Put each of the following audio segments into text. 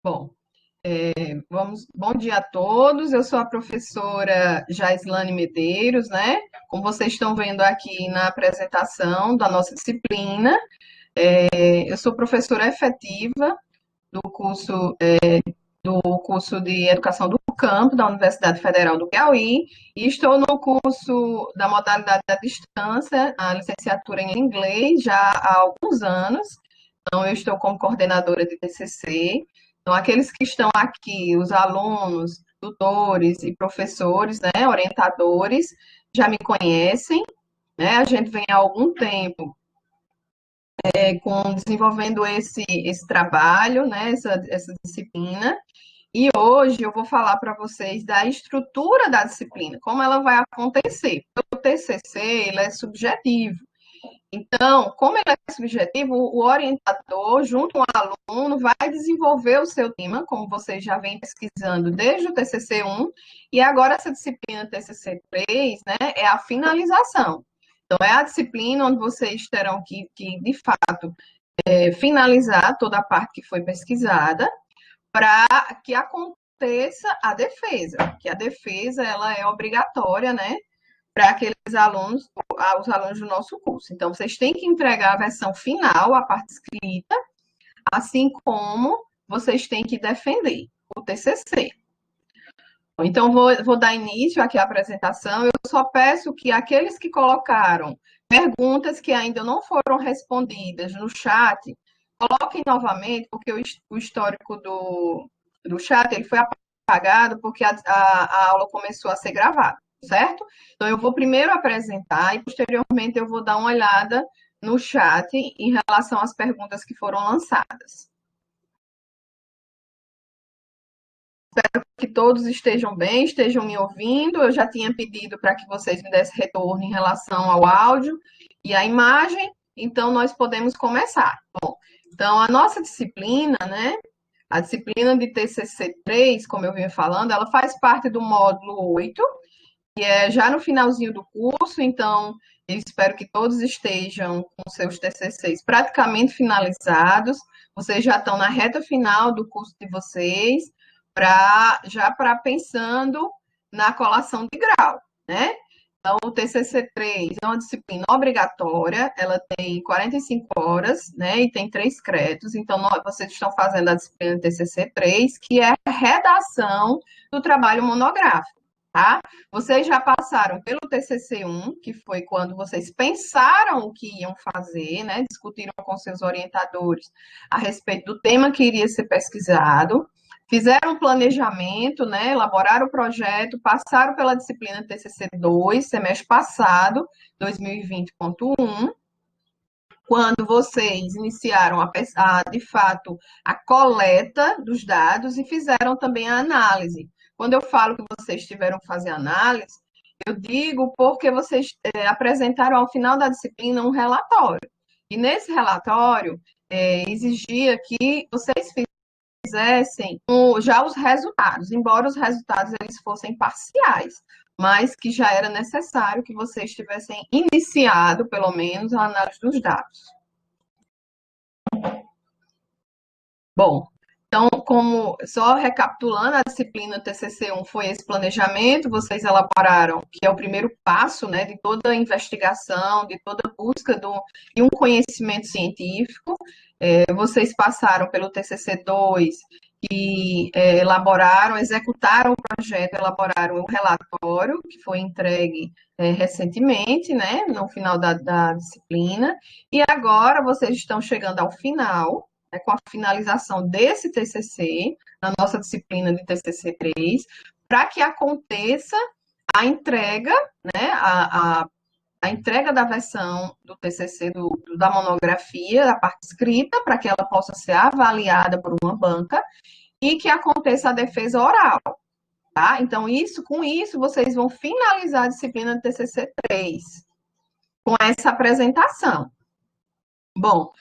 Bom, bom dia a todos. Eu sou a professora Jaislane Medeiros, né? Como vocês estão vendo aqui na apresentação da nossa disciplina, eu sou professora efetiva do curso de Educação do Campo da Universidade Federal do Piauí e estou no curso da modalidade da distância, a licenciatura em inglês, já há alguns anos. Então, eu estou como coordenadora de TCC. Então, aqueles que estão aqui, os alunos, tutores e professores, né, orientadores, já me conhecem, né? A gente vem há algum tempo desenvolvendo esse trabalho, né, essa disciplina. E hoje eu vou falar para vocês da estrutura da disciplina, como ela vai acontecer. O TCC, ele é subjetivo. Então, como ele é subjetivo, o orientador, junto com o aluno, vai desenvolver o seu tema, como vocês já vêm pesquisando desde o TCC1, e agora essa disciplina TCC3, né, é a finalização. Então, é a disciplina onde vocês terão que de fato, finalizar toda a parte que foi pesquisada, para que aconteça a defesa, que a defesa ela é obrigatória, né, para aqueles alunos, os alunos do nosso curso. Então, vocês têm que entregar a versão final, a parte escrita, assim como vocês têm que defender o TCC. Então, vou dar início aqui à apresentação. Eu só peço que aqueles que colocaram perguntas que ainda não foram respondidas no chat, coloquem novamente, porque o histórico do chat ele foi apagado porque a aula começou a ser gravada, certo? Então, eu vou primeiro apresentar e, posteriormente, eu vou dar uma olhada no chat em relação às perguntas que foram lançadas. Que todos estejam bem, estejam me ouvindo. Eu já tinha pedido para que vocês me dessem retorno em relação ao áudio e à imagem, então nós podemos começar. Bom, então a nossa disciplina, né? A disciplina de TCC3, como eu vinha falando, ela faz parte do módulo 8, que é já no finalzinho do curso, então eu espero que todos estejam com seus TCCs praticamente finalizados, vocês já estão na reta final do curso de vocês, para pensando na colação de grau, né? Então, o TCC3 é uma disciplina obrigatória, ela tem 45 horas, né, e tem 3 créditos, então vocês estão fazendo a disciplina TCC3, que é a redação do trabalho monográfico, tá? Vocês já passaram pelo TCC1, que foi quando vocês pensaram o que iam fazer, né, discutiram com seus orientadores a respeito do tema que iria ser pesquisado, fizeram um planejamento, né, elaboraram o projeto, passaram pela disciplina TCC2, semestre passado, 2020.1, quando vocês iniciaram, de fato, a coleta dos dados e fizeram também a análise. Quando eu falo que vocês tiveram que fazer análise, eu digo porque vocês apresentaram ao final da disciplina um relatório. E nesse relatório, exigia que vocês fizessem já os resultados, embora os resultados eles fossem parciais, mas que já era necessário que vocês tivessem iniciado, pelo menos, a análise dos dados. Bom, então, como só recapitulando, a disciplina TCC1 foi esse planejamento, vocês elaboraram, que é o primeiro passo, né, de toda a investigação, de toda a busca de um conhecimento científico. Vocês passaram pelo TCC2, que elaboraram, executaram o projeto, elaboraram o relatório, que foi entregue recentemente, né, no final da disciplina, e agora vocês estão chegando ao final, com a finalização desse TCC, na nossa disciplina de TCC3, para que aconteça a entrega, né, a entrega da versão do TCC, da monografia, da parte escrita, para que ela possa ser avaliada por uma banca e que aconteça a defesa oral, tá? Então, com isso, vocês vão finalizar a disciplina do TCC3 com essa apresentação. Bom,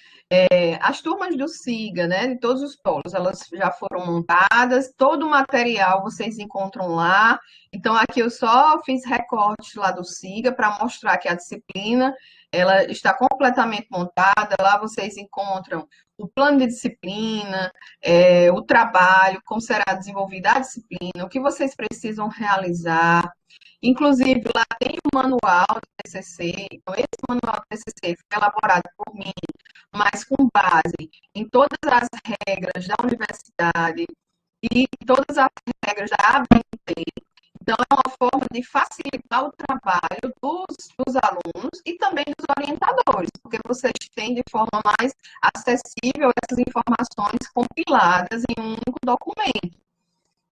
As turmas do SIGA, né, de todos os polos, elas já foram montadas, todo o material vocês encontram lá. Então, aqui eu só fiz recorte lá do SIGA para mostrar que a disciplina ela está completamente montada. Lá vocês encontram o plano de disciplina, o trabalho, como será desenvolvida a disciplina, o que vocês precisam realizar. Inclusive, lá tem o manual do TCC. Então, esse manual do TCC foi elaborado por mim, mas com base em todas as regras da universidade e todas as regras da ABNT. Então, é uma forma de facilitar o trabalho dos alunos e também dos orientadores, porque vocês têm de forma mais acessível essas informações compiladas em um único documento.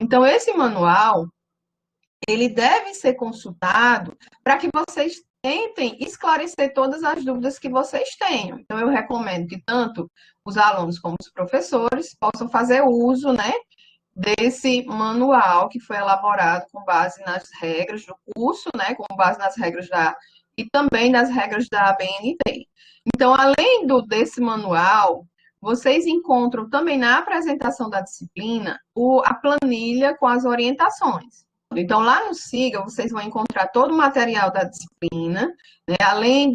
Então, esse manual, ele deve ser consultado para que vocês tentem esclarecer todas as dúvidas que vocês tenham. Então, eu recomendo que tanto os alunos como os professores possam fazer uso, né, desse manual que foi elaborado com base nas regras do curso, né, com base nas regras e também das regras da ABNT. Então, além desse manual, vocês encontram também na apresentação da disciplina a planilha com as orientações. Então, lá no SIGA, vocês vão encontrar todo o material da disciplina, né, além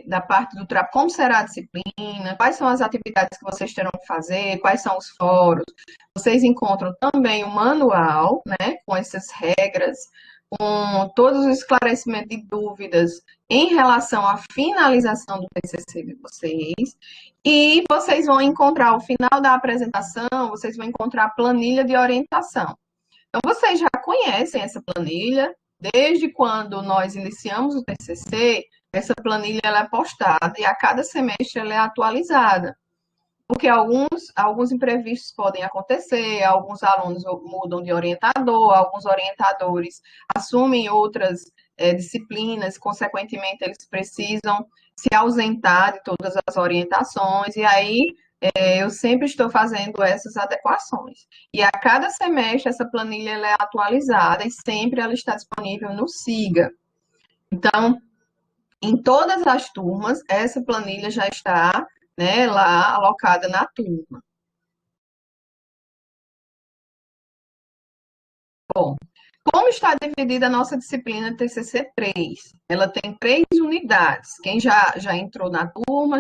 da parte do trabalho, como será a disciplina, quais são as atividades que vocês terão que fazer, quais são os fóruns. Vocês encontram também o manual, né, com essas regras, com todos os esclarecimentos de dúvidas em relação à finalização do TCC de vocês. E vocês vão encontrar, ao final da apresentação, vocês vão encontrar a planilha de orientação. Então, vocês já conhecem essa planilha, desde quando nós iniciamos o TCC, essa planilha ela é postada e a cada semestre ela é atualizada, porque alguns imprevistos podem acontecer, alguns alunos mudam de orientador, alguns orientadores assumem outras disciplinas, consequentemente eles precisam se ausentar de todas as orientações, e aí eu sempre estou fazendo essas adequações. E a cada semestre essa planilha ela é atualizada e sempre ela está disponível no SIGA. Então, em todas as turmas, essa planilha já está, né, lá alocada na turma. Bom, como está dividida a nossa disciplina TCC 3? Ela tem 3 unidades. Quem já entrou na turma,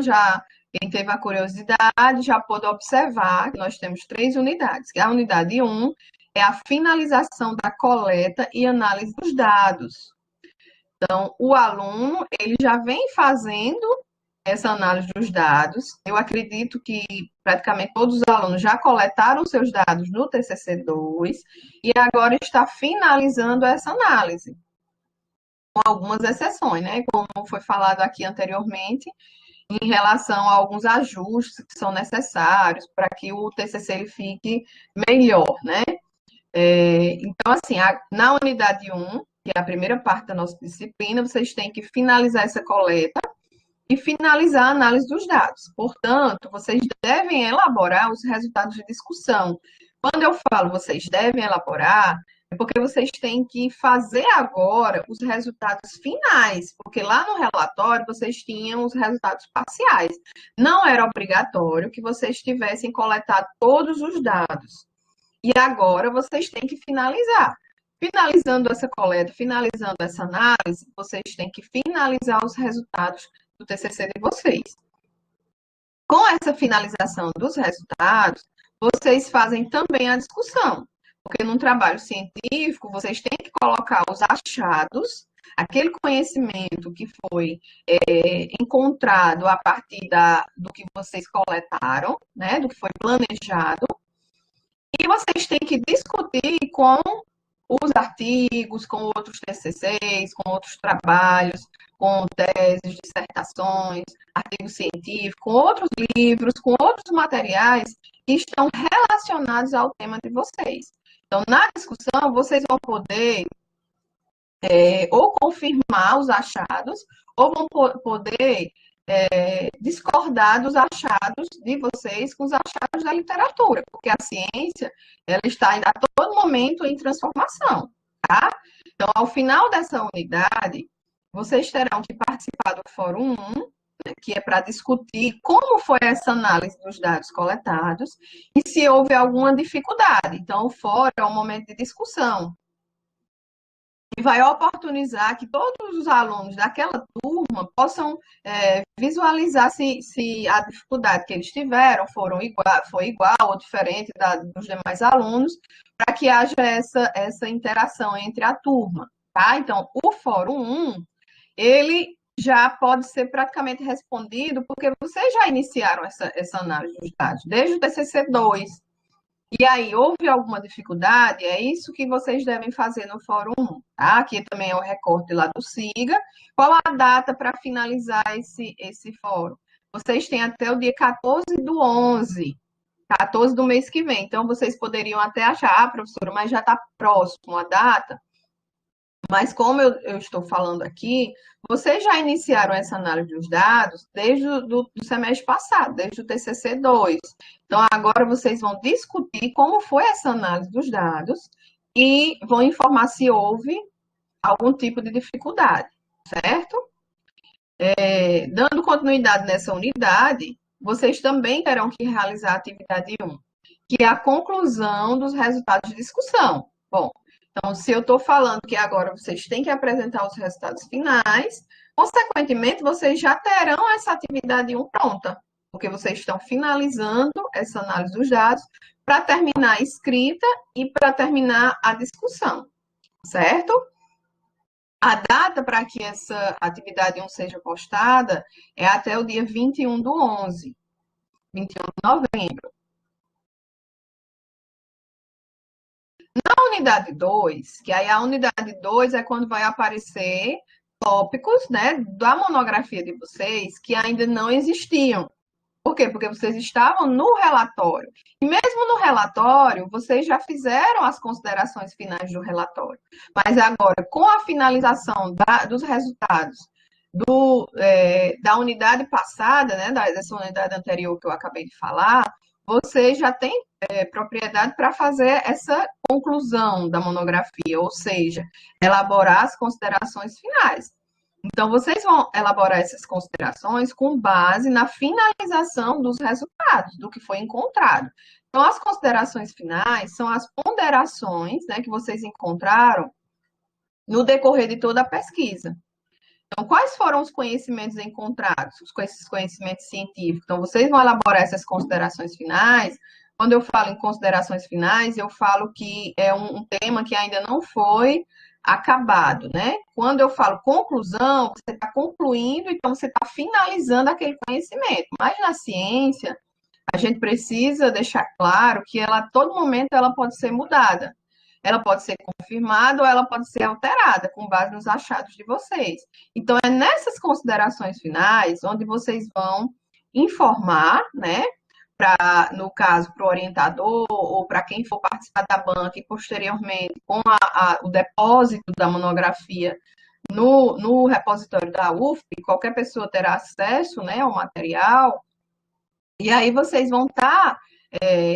quem teve a curiosidade, já pôde observar que nós temos 3 unidades. A unidade 1 é a finalização da coleta e análise dos dados. Então, o aluno, ele já vem fazendo essa análise dos dados. Eu acredito que praticamente todos os alunos já coletaram seus dados no TCC 2 e agora está finalizando essa análise, com algumas exceções, né? Como foi falado aqui anteriormente, em relação a alguns ajustes que são necessários para que o TCC ele fique melhor, né? Então, assim, na unidade 1, que é a primeira parte da nossa disciplina, vocês têm que finalizar essa coleta e finalizar a análise dos dados. Portanto, vocês devem elaborar os resultados de discussão. Quando eu falo vocês devem elaborar, é porque vocês têm que fazer agora os resultados finais, porque lá no relatório vocês tinham os resultados parciais. Não era obrigatório que vocês tivessem coletado todos os dados. E agora vocês têm que finalizar. Finalizando essa coleta, finalizando essa análise, vocês têm que finalizar os resultados do TCC de vocês. Com essa finalização dos resultados, vocês fazem também a discussão, porque num trabalho científico, vocês têm que colocar os achados, aquele conhecimento que foi encontrado a partir do que vocês coletaram, né, do que foi planejado, e vocês têm que discutir com os artigos, com outros TCCs, com outros trabalhos, com teses, dissertações, artigos científicos, com outros livros, com outros materiais que estão relacionados ao tema de vocês. Então, na discussão, vocês vão poder ou confirmar os achados, ou vão poder discordar dos achados de vocês com os achados da literatura, porque a ciência ela está a todo momento em transformação, tá? Então, ao final dessa unidade, vocês terão que participar do Fórum 1, né, que é para discutir como foi essa análise dos dados coletados e se houve alguma dificuldade. Então, o fórum é um momento de discussão e vai oportunizar que todos os alunos daquela turma possam visualizar se a dificuldade que eles tiveram foi igual ou diferente dos demais alunos, para que haja essa interação entre a turma. Tá? Então, o Fórum 1, ele já pode ser praticamente respondido, porque vocês já iniciaram essa análise dos dados, desde o TCC2. E aí, houve alguma dificuldade? É isso que vocês devem fazer no Fórum 1, tá? Aqui também é o recorte lá do SIGA. Qual a data para finalizar esse fórum? Vocês têm até o dia 14 do 11, 14 do mês que vem. Então, vocês poderiam até achar, professora, mas já está próximo a data. Mas como eu estou falando aqui, vocês já iniciaram essa análise dos dados desde o semestre passado, desde o TCC2. Então, agora vocês vão discutir como foi essa análise dos dados e vão informar se houve algum tipo de dificuldade, certo? Dando continuidade nessa unidade, vocês também terão que realizar a atividade 1, que é a conclusão dos resultados de discussão. Bom, então, se eu estou falando que agora vocês têm que apresentar os resultados finais, consequentemente, vocês já terão essa atividade 1 pronta, porque vocês estão finalizando essa análise dos dados para terminar a escrita e para terminar a discussão, certo? A data para que essa atividade 1 seja postada é até o dia 21 do 11, 21 de novembro. Na unidade 2, que aí a unidade 2 é quando vai aparecer tópicos, né, da monografia de vocês que ainda não existiam. Por quê? Porque vocês estavam no relatório. E mesmo no relatório, vocês já fizeram as considerações finais do relatório. Mas agora, com a finalização dos resultados da unidade passada, né, dessa unidade anterior que eu acabei de falar, vocês já têm propriedade para fazer essa conclusão da monografia, ou seja, elaborar as considerações finais. Então, vocês vão elaborar essas considerações com base na finalização dos resultados, do que foi encontrado. Então, as considerações finais são as ponderações, né, que vocês encontraram no decorrer de toda a pesquisa. Então, quais foram os conhecimentos encontrados, esses conhecimentos científicos? Então, vocês vão elaborar essas considerações finais. Quando eu falo em considerações finais, eu falo que é um tema que ainda não foi acabado, né? Quando eu falo conclusão, você está concluindo, então você está finalizando aquele conhecimento. Mas na ciência, a gente precisa deixar claro que ela, a todo momento, ela pode ser mudada. Ela pode ser confirmada ou ela pode ser alterada, com base nos achados de vocês. Então, é nessas considerações finais onde vocês vão informar, né? No caso, para o orientador ou para quem for participar da banca e posteriormente com o depósito da monografia no repositório da UFP, qualquer pessoa terá acesso, né, ao material, e aí vocês vão estar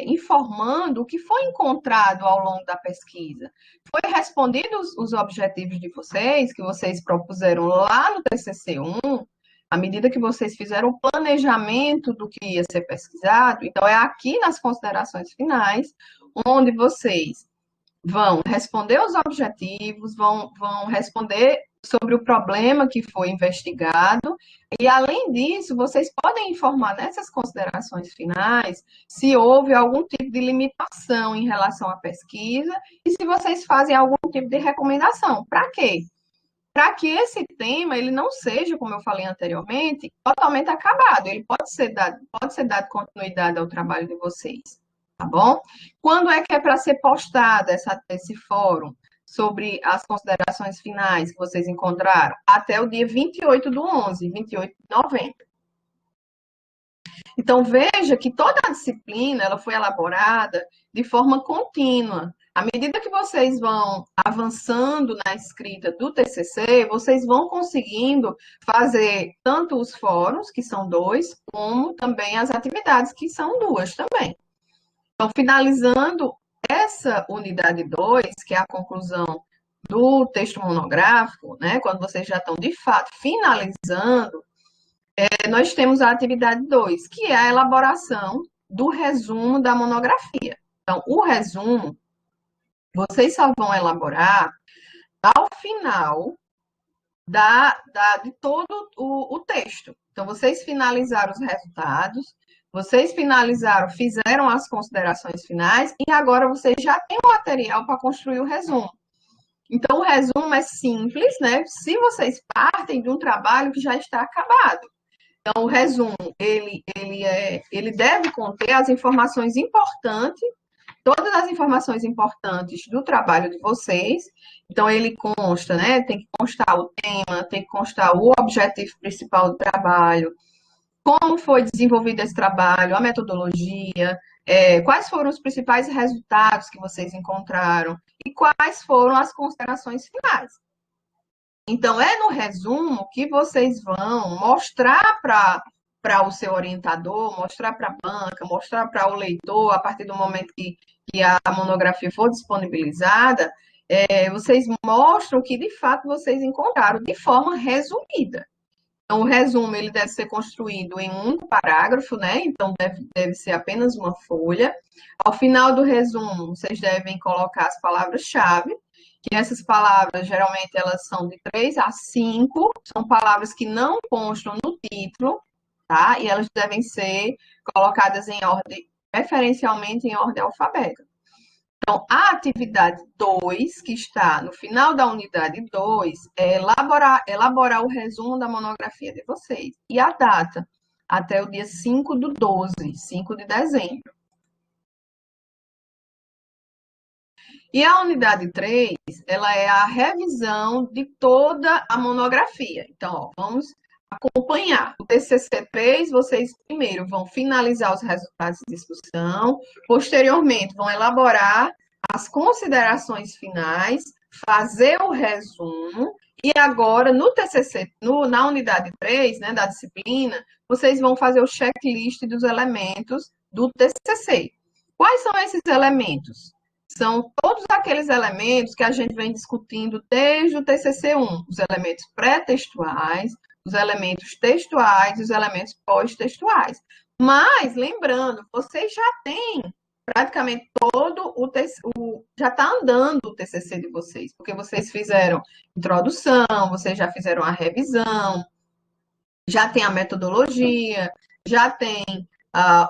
informando o que foi encontrado ao longo da pesquisa. Foi respondidos os objetivos de vocês, que vocês propuseram lá no TCC1, à medida que vocês fizeram o planejamento do que ia ser pesquisado. Então, é aqui nas considerações finais, onde vocês vão responder os objetivos, vão responder sobre o problema que foi investigado, e além disso, vocês podem informar nessas considerações finais se houve algum tipo de limitação em relação à pesquisa e se vocês fazem algum tipo de recomendação. Para quê? Para que esse tema ele não seja, como eu falei anteriormente, totalmente acabado. Ele pode ser dado continuidade ao trabalho de vocês, tá bom? Quando é que é para ser postado esse fórum sobre as considerações finais que vocês encontraram? Até o dia 28 do 11, 28 de novembro. Então, veja que toda a disciplina ela foi elaborada de forma contínua. À medida que vocês vão avançando na escrita do TCC, vocês vão conseguindo fazer tanto os fóruns, que são 2, como também as atividades, que são 2 também. Então, finalizando essa unidade 2, que é a conclusão do texto monográfico, né, quando vocês já estão, de fato, finalizando, nós temos a atividade 2, que é a elaboração do resumo da monografia. Então, o resumo, vocês só vão elaborar ao final de todo o texto. Então, vocês finalizaram os resultados, vocês finalizaram, fizeram as considerações finais e agora vocês já têm o material para construir o resumo. Então, o resumo é simples, né? Se vocês partem de um trabalho que já está acabado. Então, o resumo, ele deve conter as informações importantes, todas as informações importantes do trabalho de vocês. Então, ele consta, né? Tem que constar o tema, tem que constar o objetivo principal do trabalho, como foi desenvolvido esse trabalho, a metodologia, quais foram os principais resultados que vocês encontraram e quais foram as considerações finais. Então, é no resumo que vocês vão mostrar para o seu orientador, mostrar para a banca, mostrar para o leitor, a partir do momento que a monografia for disponibilizada, vocês mostram o que de fato vocês encontraram de forma resumida. Então, o resumo ele deve ser construído em um parágrafo, né? Então, deve ser apenas uma folha. Ao final do resumo, vocês devem colocar as palavras-chave, que essas palavras, geralmente, elas são de 3 a 5, são palavras que não constam no título, tá? E elas devem ser colocadas em ordem, preferencialmente em ordem alfabética. Então, a atividade 2, que está no final da unidade 2, é elaborar o resumo da monografia de vocês. E a data, até o dia 5/12, 5 de dezembro. E a unidade 3, ela é a revisão de toda a monografia. Então, ó, vamos acompanhar. O TCC3, vocês primeiro vão finalizar os resultados de discussão, posteriormente vão elaborar as considerações finais, fazer o resumo, e agora no TCC, na unidade 3, né, da disciplina, vocês vão fazer o checklist dos elementos do TCC. Quais são esses elementos? São todos aqueles elementos que a gente vem discutindo desde o TCC1, os elementos pré-textuais, os elementos textuais e os elementos pós-textuais. Mas, lembrando, vocês já têm praticamente todo já está andando o TCC de vocês, porque vocês fizeram introdução, vocês já fizeram a revisão, já tem a metodologia, já tem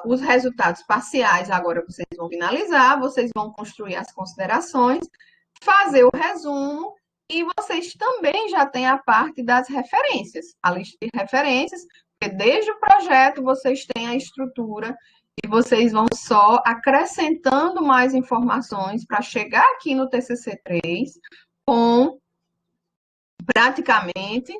os resultados parciais, agora vocês vão finalizar, vocês vão construir as considerações, fazer o resumo, e vocês também já têm a parte das referências, a lista de referências, porque desde o projeto vocês têm a estrutura e vocês vão só acrescentando mais informações para chegar aqui no TCC3 com praticamente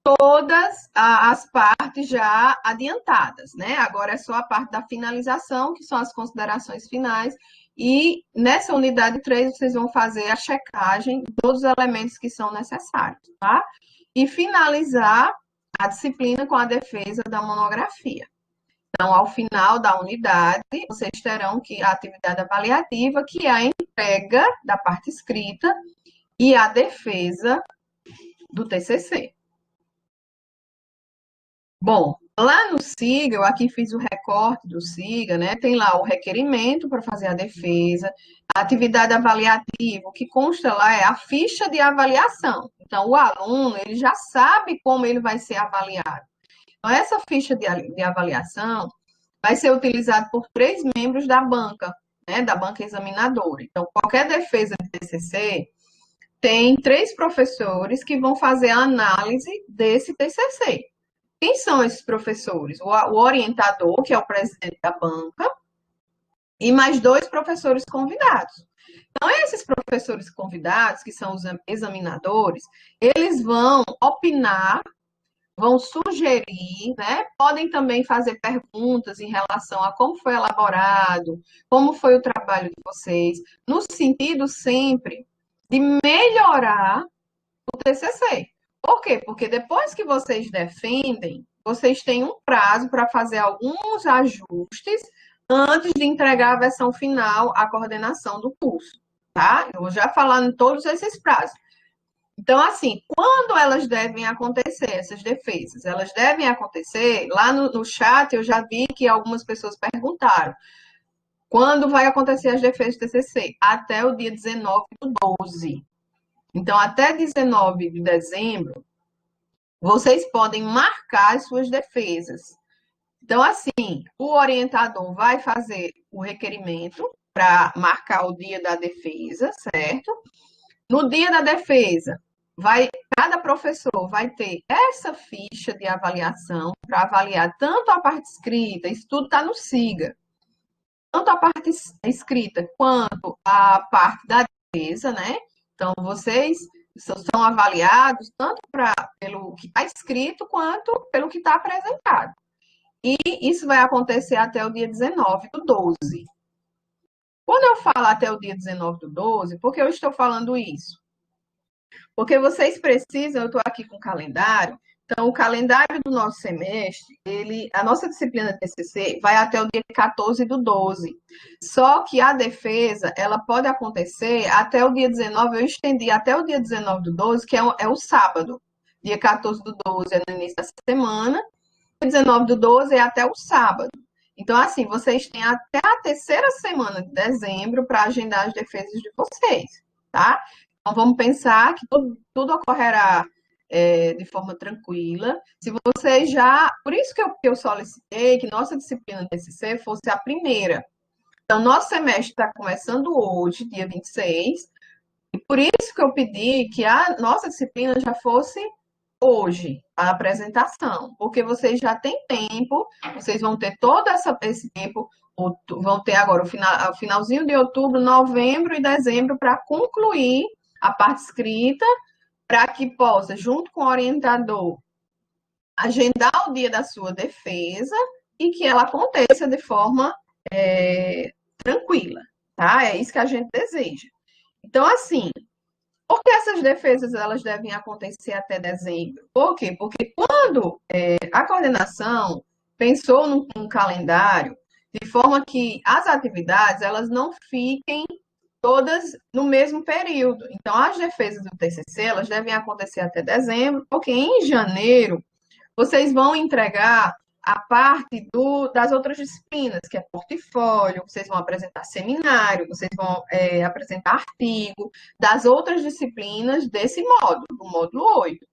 todas as partes já adiantadas, né? Agora é só a parte da finalização, que são as considerações finais, e nessa unidade 3 vocês vão fazer a checagem de todos os elementos que são necessários, tá? E finalizar a disciplina com a defesa da monografia. Então, ao final da unidade, vocês terão a atividade avaliativa, que é a entrega da parte escrita e a defesa do TCC. Bom, lá no SIGA, eu aqui fiz o recorte do SIGA, né? Tem lá o requerimento para fazer a defesa, a atividade avaliativa, o que consta lá é a ficha de avaliação. Então, o aluno, ele já sabe como ele vai ser avaliado. Então, essa ficha de avaliação vai ser utilizada por 3 membros da banca, né? Da banca examinadora. Então, qualquer defesa de TCC tem 3 professores que vão fazer a análise desse TCC. Quem são esses professores? O orientador, que é o presidente da banca, e mais 2 professores convidados. Então, esses professores convidados, que são os examinadores, eles vão opinar, vão sugerir, né? Podem também fazer perguntas em relação a como foi elaborado, como foi o trabalho de vocês, no sentido sempre de melhorar o TCC. Por quê? Porque depois que vocês defendem, vocês têm um prazo para fazer alguns ajustes antes de entregar a versão final à coordenação do curso, tá? Eu vou já falar em todos esses prazos. Então, assim, quando elas devem acontecer, essas defesas? Elas devem acontecer, lá no chat eu já vi que algumas pessoas perguntaram, quando vai acontecer as defesas do TCC? Até o dia 19/12. Então, até 19 de dezembro, vocês podem marcar as suas defesas. Então, assim, o orientador vai fazer o requerimento para marcar o dia da defesa, certo? No dia da defesa, cada professor vai ter essa ficha de avaliação para avaliar tanto a parte escrita, isso tudo está no SIGA, tanto a parte escrita quanto a parte da defesa, né? Então, vocês são avaliados tanto pelo que está escrito quanto pelo que está apresentado. E isso vai acontecer até o dia 19/12. Quando eu falo até o dia 19/12, por que eu estou falando isso? Porque vocês precisam, eu estou aqui com o calendário, então o calendário do nosso semestre, a nossa disciplina de TCC vai até o dia 14/12. Só que a defesa, ela pode acontecer até o dia 19, eu estendi até o dia 19/12, que é o sábado. Dia 14/12 é no início da semana, 19/12 é até o sábado. Então, assim, vocês têm até a terceira semana de dezembro para agendar as defesas de vocês, tá? Então, vamos pensar que tudo ocorrerá de forma tranquila. Se vocês já. Por isso que eu solicitei que nossa disciplina TCC fosse a primeira. Então, nosso semestre está começando hoje, dia 26, e por isso que eu pedi que a nossa disciplina já fosse hoje a apresentação, porque vocês já têm tempo, vocês vão ter todo esse tempo, vão ter agora o finalzinho de outubro, novembro e dezembro para concluir a parte escrita, para que possa, junto com o orientador, agendar o dia da sua defesa e que ela aconteça de forma tranquila, tá? É isso que a gente deseja. Então, assim, por que essas defesas elas devem acontecer até dezembro? Por quê? Porque quando a coordenação pensou num calendário de forma que as atividades elas não fiquem todas no mesmo período. Então, as defesas do TCC elas devem acontecer até dezembro, porque em janeiro vocês vão entregar a parte das outras disciplinas, que é portfólio, vocês vão apresentar seminário, vocês vão apresentar artigo, das outras disciplinas desse módulo, do módulo 8.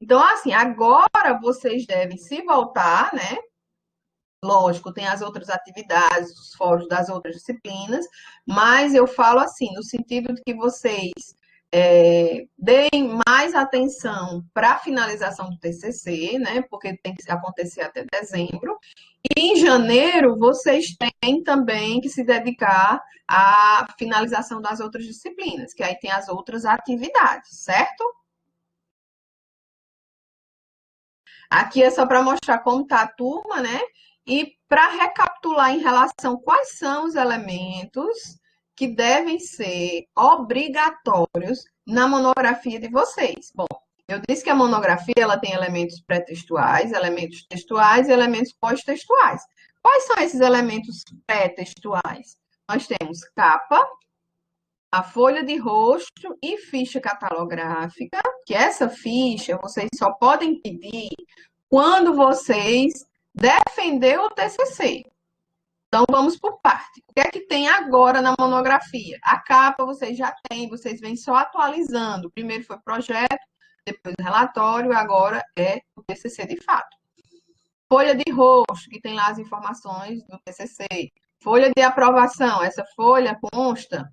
Então, assim, agora vocês devem se voltar, né? Lógico, tem as outras atividades, os fóruns das outras disciplinas, mas eu falo assim, no sentido de que vocês deem mais atenção para a finalização do TCC, né? Porque tem que acontecer até dezembro. E em janeiro, vocês têm também que se dedicar à finalização das outras disciplinas, que aí tem as outras atividades, certo? Aqui é só para mostrar como está a turma, né? E para recapitular em relação quais são os elementos que devem ser obrigatórios na monografia de vocês. Bom, eu disse que a monografia ela tem elementos pré-textuais, elementos textuais e elementos pós-textuais. Quais são esses elementos pré-textuais? Nós temos capa, a folha de rosto e ficha catalográfica, que essa ficha vocês só podem pedir quando vocês defender o TCC. Então, vamos por parte. O que é que tem agora na monografia? A capa vocês já têm, vocês vêm só atualizando. Primeiro foi projeto, depois relatório, agora é o TCC de fato. Folha de rosto, que tem lá as informações do TCC. Folha de aprovação, essa folha consta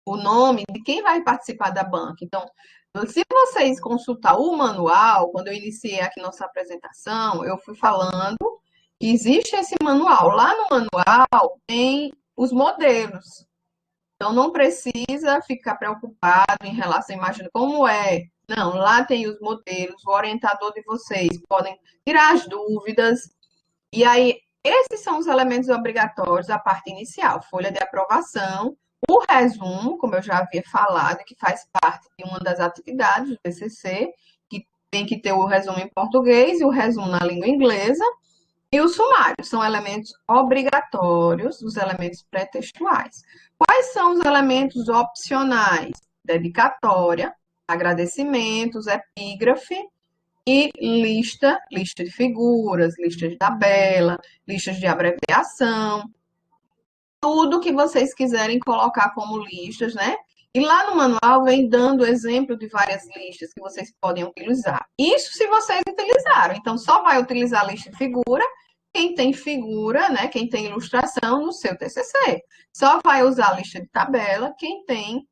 o nome de quem vai participar da banca. Então, se vocês consultar o manual, quando eu iniciei aqui nossa apresentação, eu fui falando que existe esse manual. Lá no manual tem os modelos. Então, não precisa ficar preocupado em relação, imagina como é. Não, lá tem os modelos, o orientador de vocês podem tirar as dúvidas. E aí, esses são os elementos obrigatórios da parte inicial, folha de aprovação, o resumo, como eu já havia falado, que faz parte de uma das atividades do TCC, que tem que ter o resumo em português e o resumo na língua inglesa, e o sumário, são elementos obrigatórios, os elementos pré-textuais. Quais são os elementos opcionais? Dedicatória, agradecimentos, epígrafe e lista de figuras, lista de tabela, listas de abreviação, tudo que vocês quiserem colocar como listas, né? E lá no manual vem dando exemplo de várias listas que vocês podem utilizar. Isso se vocês utilizaram. Então, só vai utilizar a lista de figura quem tem figura, né? Quem tem ilustração no seu TCC. Só vai usar a lista de tabela quem tem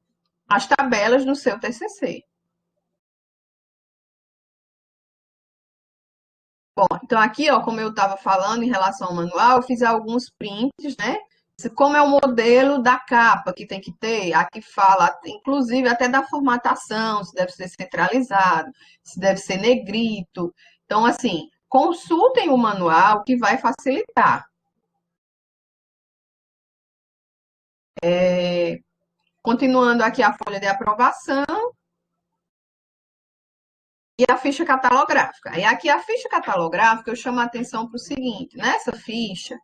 as tabelas no seu TCC. Bom, então aqui, ó, como eu estava falando em relação ao manual, eu fiz alguns prints, né? Como é o modelo da capa que tem que ter, aqui fala, inclusive, até da formatação, se deve ser centralizado, se deve ser negrito. Então, assim, consultem o manual que vai facilitar. Continuando aqui a folha de aprovação e a ficha catalográfica. E aqui a ficha catalográfica eu chamo a atenção para o seguinte, nessa ficha,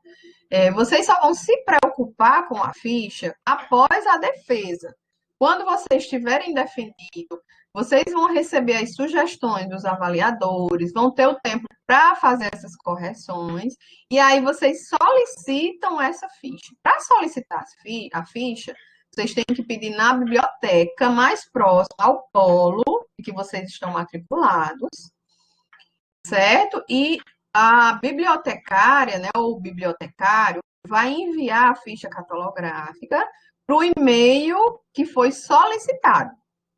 vocês só vão se preocupar com a ficha após a defesa. Quando vocês tiverem defendido, vocês vão receber as sugestões dos avaliadores, vão ter o tempo para fazer essas correções, e aí vocês solicitam essa ficha. Para solicitar a ficha, vocês têm que pedir na biblioteca mais próxima ao polo em que vocês estão matriculados, certo? E a bibliotecária, né, ou bibliotecário, vai enviar a ficha catalográfica para o e-mail que foi solicitado.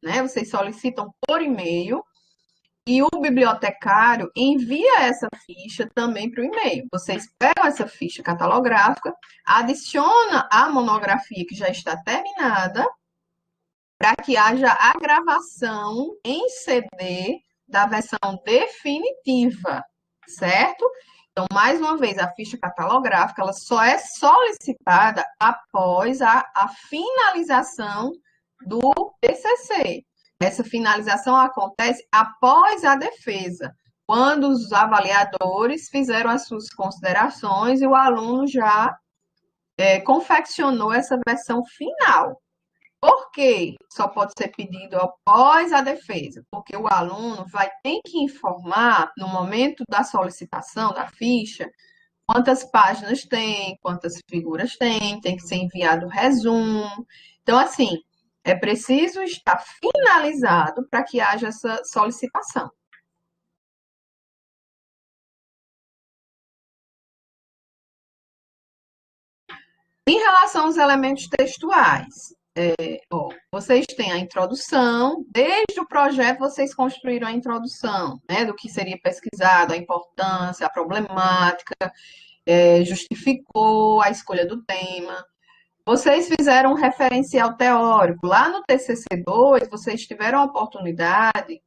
Né? Vocês solicitam por e-mail e o bibliotecário envia essa ficha também para o e-mail. Vocês pegam essa ficha catalográfica, adiciona a monografia que já está terminada, para que haja a gravação em CD da versão definitiva, certo? Então, mais uma vez, a ficha catalográfica ela só é solicitada após a finalização do TCC. Essa finalização acontece após a defesa, quando os avaliadores fizeram as suas considerações e o aluno já confeccionou essa versão final. Por que só pode ser pedido após a defesa? Porque o aluno vai ter que informar, no momento da solicitação da ficha, quantas páginas tem, quantas figuras tem que ser enviado o resumo. Então, assim, é preciso estar finalizado para que haja essa solicitação. Em relação aos elementos textuais, vocês têm a introdução, desde o projeto vocês construíram a introdução, né, do que seria pesquisado, a importância, a problemática, justificou a escolha do tema. Vocês fizeram um referencial teórico. Lá no TCC2, vocês tiveram a oportunidade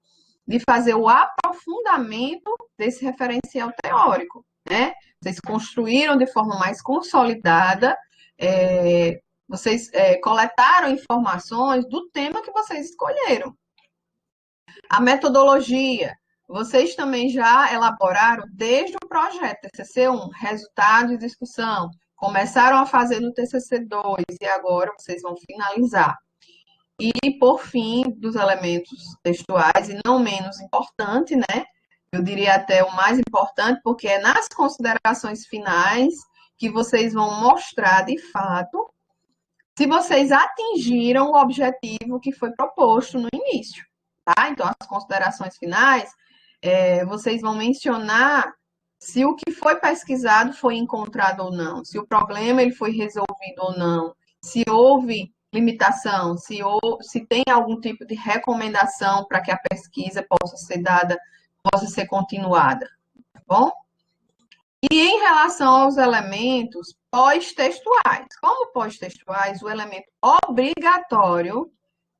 de fazer o aprofundamento desse referencial teórico, né? Vocês construíram de forma mais consolidada, vocês coletaram informações do tema que vocês escolheram. A metodologia, vocês também já elaboraram desde o projeto TCC1, resultado e discussão, começaram a fazer no TCC2 e agora vocês vão finalizar. E, por fim, dos elementos textuais, e não menos importante, né? Eu diria até o mais importante, porque é nas considerações finais que vocês vão mostrar, de fato, se vocês atingiram o objetivo que foi proposto no início, tá? Então, as considerações finais, vocês vão mencionar se o que foi pesquisado foi encontrado ou não, se o problema ele foi resolvido ou não, se houve limitação, se tem algum tipo de recomendação para que a pesquisa possa ser dada, possa ser continuada, tá bom? E em relação aos elementos pós-textuais, como pós-textuais, o elemento obrigatório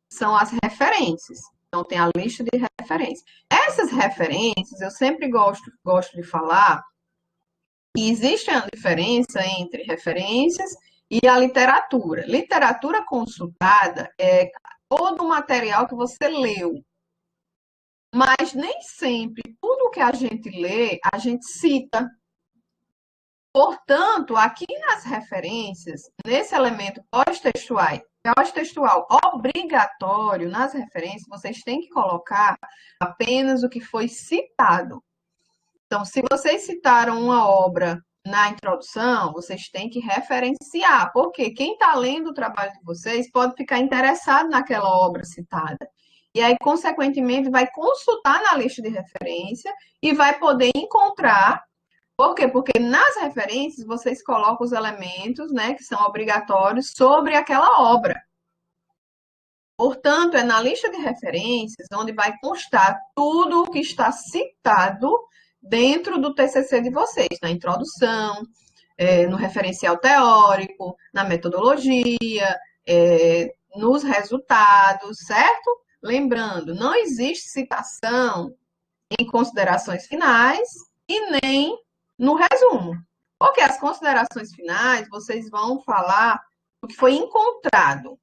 são as referências. Então, tem a lista de referências. Essas referências, eu sempre gosto de falar que existe a diferença entre referências e a literatura. Literatura consultada é todo o material que você leu. Mas nem sempre tudo que a gente lê, a gente cita. Portanto, aqui nas referências, nesse elemento pós-textual obrigatório, nas referências, vocês têm que colocar apenas o que foi citado. Então, se vocês citaram uma obra na introdução, vocês têm que referenciar, porque quem está lendo o trabalho de vocês pode ficar interessado naquela obra citada. E aí, consequentemente, vai consultar na lista de referência e vai poder encontrar. Por quê? Porque nas referências vocês colocam os elementos, né, que são obrigatórios sobre aquela obra. Portanto, é na lista de referências onde vai constar tudo o que está citado dentro do TCC de vocês, na introdução, no referencial teórico, na metodologia, nos resultados, certo? Lembrando, não existe citação em considerações finais e nem no resumo. Porque as considerações finais, vocês vão falar o que foi encontrado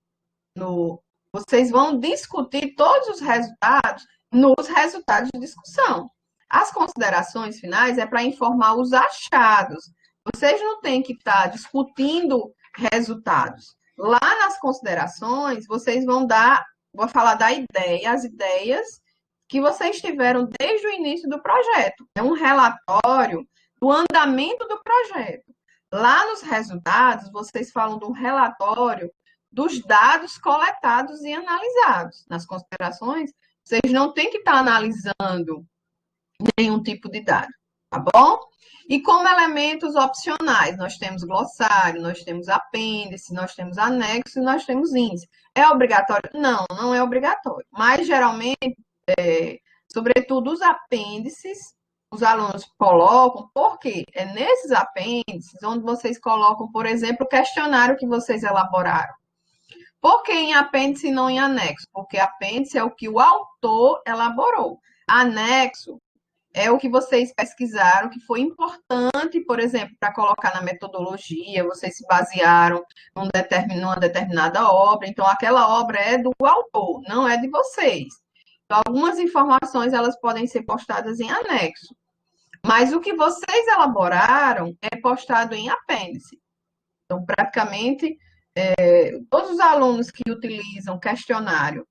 vocês vão discutir todos os resultados nos resultados de discussão. As considerações finais é para informar os achados. Vocês não têm que estar discutindo resultados. Lá nas considerações, vocês vão falar da ideia, as ideias que vocês tiveram desde o início do projeto. É um relatório do andamento do projeto. Lá nos resultados, vocês falam do relatório dos dados coletados e analisados. Nas considerações, vocês não têm que estar analisando nenhum tipo de dado, tá bom? E como elementos opcionais, nós temos glossário, nós temos apêndice, nós temos anexo e nós temos índice. É obrigatório? Não, não é obrigatório. Mas, geralmente, sobretudo os apêndices, os alunos colocam, porque é nesses apêndices onde vocês colocam, por exemplo, o questionário que vocês elaboraram. Por que em apêndice e não em anexo? Porque apêndice é o que o autor elaborou. Anexo é o que vocês pesquisaram, que foi importante, por exemplo, para colocar na metodologia, vocês se basearam numa determinada obra, então aquela obra é do autor, não é de vocês. Então, algumas informações elas podem ser postadas em anexo, mas o que vocês elaboraram é postado em apêndice. Então, praticamente, todos os alunos que utilizam questionário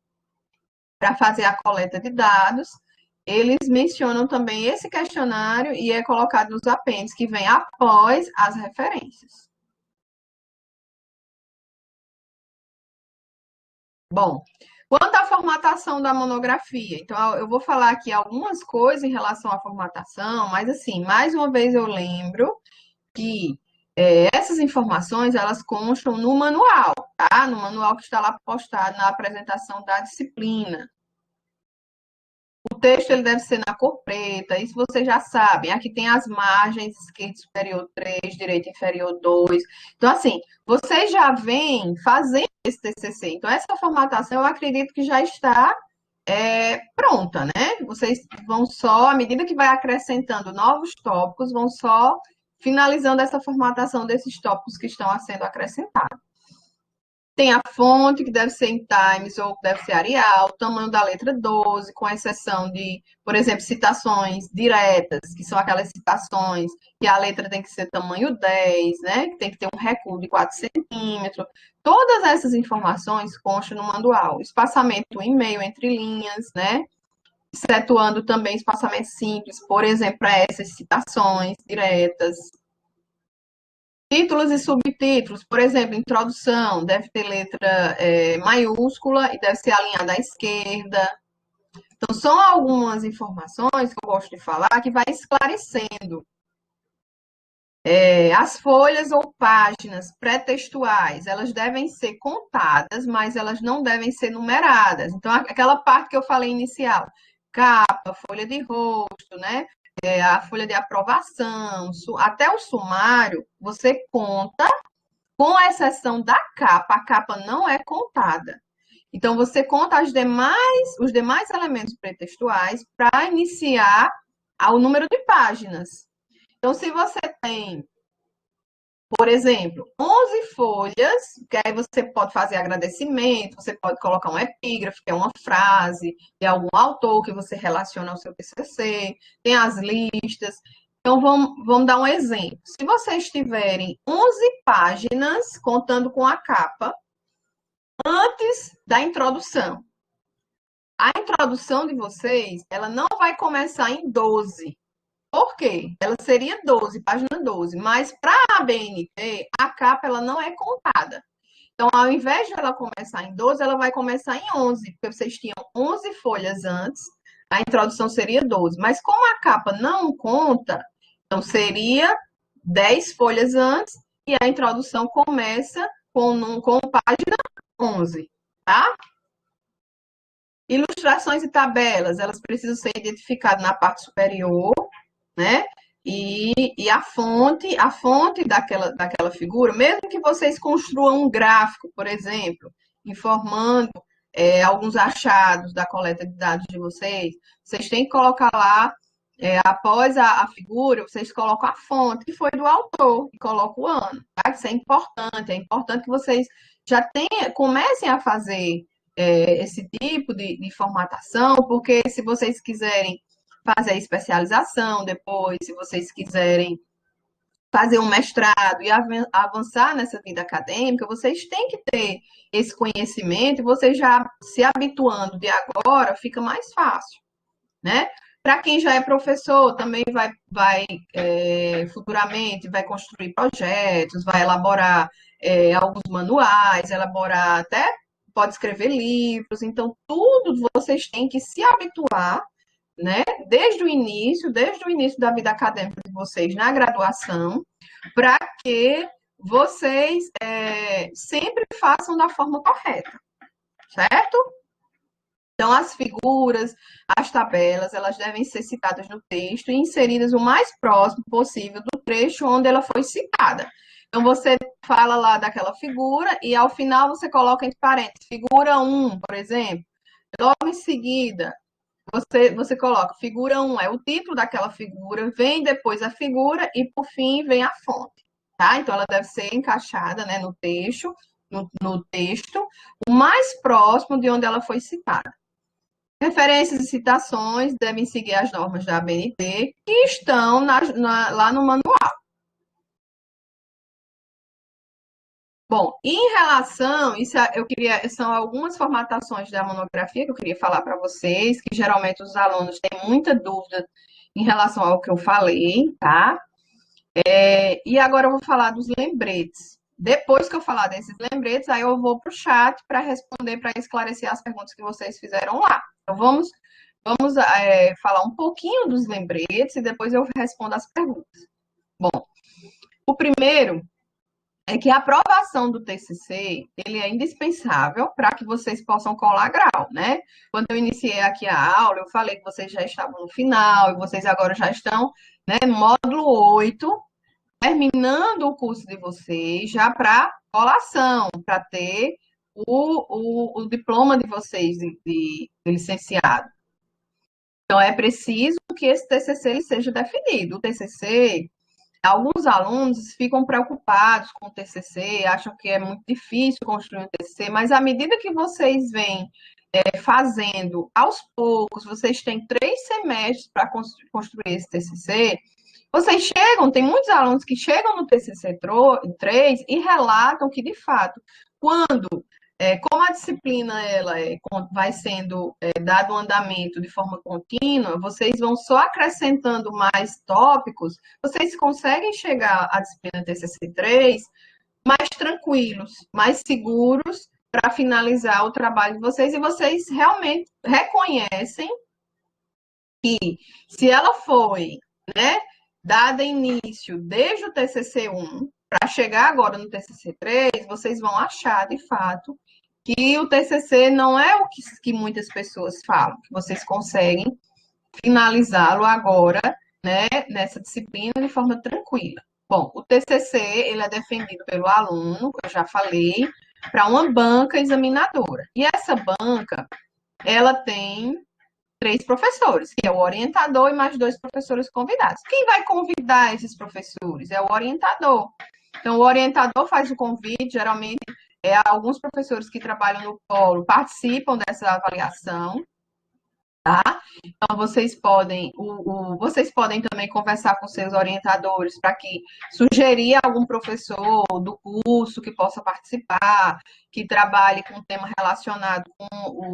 para fazer a coleta de dados, eles mencionam também esse questionário e é colocado nos apêndices que vem após as referências. Bom, quanto à formatação da monografia, então eu vou falar aqui algumas coisas em relação à formatação, mas assim, mais uma vez eu lembro que essas informações, elas constam no manual, tá? No manual que está lá postado na apresentação da disciplina. O texto ele deve ser na cor preta, isso vocês já sabem. Aqui tem as margens, esquerda superior 3, direita inferior 2. Então, assim, vocês já vêm fazendo esse TCC. Então, essa formatação eu acredito que já está pronta, né? Vocês vão só, à medida que vai acrescentando novos tópicos, vão só finalizando essa formatação desses tópicos que estão sendo acrescentados. Tem a fonte, que deve ser em Times ou deve ser Arial, tamanho da letra 12, com exceção de, por exemplo, citações diretas, que são aquelas citações que a letra tem que ser tamanho 10, né? Que tem que ter um recuo de 4 centímetros. Todas essas informações constam no manual. Espaçamento em meio entre linhas, né? Excetuando também espaçamento simples, por exemplo, para essas citações diretas. Títulos e subtítulos, por exemplo, introdução, deve ter letra maiúscula e deve ser alinhada à esquerda. Então, são algumas informações que eu gosto de falar que vai esclarecendo. As folhas ou páginas pré-textuais, elas devem ser contadas, mas elas não devem ser numeradas. Então, aquela parte que eu falei inicial, capa, folha de rosto, né? A folha de aprovação, até o sumário, você conta, com exceção da capa, a capa não é contada. Então, você conta os demais elementos pretextuais para iniciar o número de páginas. Então, se você tem, por exemplo, 11 folhas, que aí você pode fazer agradecimento, você pode colocar um epígrafe, que é uma frase de algum autor que você relaciona ao seu TCC, tem as listas. Então, vamos dar um exemplo. Se vocês tiverem 11 páginas, contando com a capa, antes da introdução. A introdução de vocês, ela não vai começar em 12. Por quê? Ela seria 12, página 12. Mas para a BNT, a capa ela não é contada. Então, ao invés de ela começar em 12, ela vai começar em 11, porque vocês tinham 11 folhas antes, a introdução seria 12. Mas como a capa não conta, então seria 10 folhas antes e a introdução começa com página 11, tá? Ilustrações e tabelas, elas precisam ser identificadas na parte superior, né? E a fonte daquela figura, mesmo que vocês construam um gráfico, por exemplo, informando alguns achados da coleta de dados de vocês, vocês têm que colocar lá, após a figura, vocês colocam a fonte, que foi do autor, e colocam o ano, tá? Isso é importante que vocês já comecem a fazer esse tipo de formatação, porque se vocês quiserem fazer a especialização depois, se vocês quiserem fazer um mestrado e avançar nessa vida acadêmica, vocês têm que ter esse conhecimento e vocês já se habituando de agora, fica mais fácil, né? Para quem já é professor, também vai futuramente vai construir projetos, vai elaborar alguns manuais, elaborar até pode escrever livros, então tudo vocês têm que se habituar, né? Desde o início da vida acadêmica de vocês na graduação, para que vocês sempre façam da forma correta, certo? Então, as figuras, as tabelas, elas devem ser citadas no texto e inseridas o mais próximo possível do trecho onde ela foi citada. Então, você fala lá daquela figura e, ao final, você coloca entre parênteses, figura 1, por exemplo. Logo em seguida, você coloca figura 1, é o título daquela figura, vem depois a figura e, por fim, vem a fonte. Tá? Então, ela deve ser encaixada, né, no texto, no texto, o mais próximo de onde ela foi citada. Referências e citações devem seguir as normas da ABNT, que estão lá no manual. Bom, em relação, são algumas formatações da monografia que eu queria falar para vocês, que geralmente os alunos têm muita dúvida em relação ao que eu falei, tá? E agora eu vou falar dos lembretes. Depois que eu falar desses lembretes, aí eu vou para o chat para responder, para esclarecer as perguntas que vocês fizeram lá. Então, vamos falar um pouquinho dos lembretes e depois eu respondo as perguntas. Bom, o primeiro é que a aprovação do TCC, ele é indispensável para que vocês possam colar grau, né? Quando eu iniciei aqui a aula, eu falei que vocês já estavam no final e vocês agora já estão, né, no módulo 8, terminando o curso de vocês já para colação, para ter o diploma de vocês de licenciado. Então, é preciso que esse TCC ele seja definido. O TCC, alguns alunos ficam preocupados com o TCC, acham que é muito difícil construir um TCC, mas à medida que vocês vêm fazendo aos poucos, vocês têm 3 semestres para construir esse TCC, vocês chegam, tem muitos alunos que chegam no TCC 3 e relatam que, de fato, quando como a disciplina vai sendo dado um andamento de forma contínua, vocês vão só acrescentando mais tópicos, vocês conseguem chegar à disciplina TCC3 mais tranquilos, mais seguros para finalizar o trabalho de vocês e vocês realmente reconhecem que se ela foi, né, dada início desde o TCC1 para chegar agora no TCC3, vocês vão achar de fato que o TCC não é o que muitas pessoas falam, que vocês conseguem finalizá-lo agora, né, nessa disciplina de forma tranquila. Bom, o TCC, ele é defendido pelo aluno, eu já falei, para uma banca examinadora. E essa banca, ela tem 3 professores, que é o orientador e mais 2 professores convidados. Quem vai convidar esses professores? É o orientador. Então, o orientador faz o convite, geralmente alguns professores que trabalham no polo participam dessa avaliação, Então, vocês podem também conversar com seus orientadores para que sugerir algum professor do curso que possa participar, que trabalhe com um tema relacionado com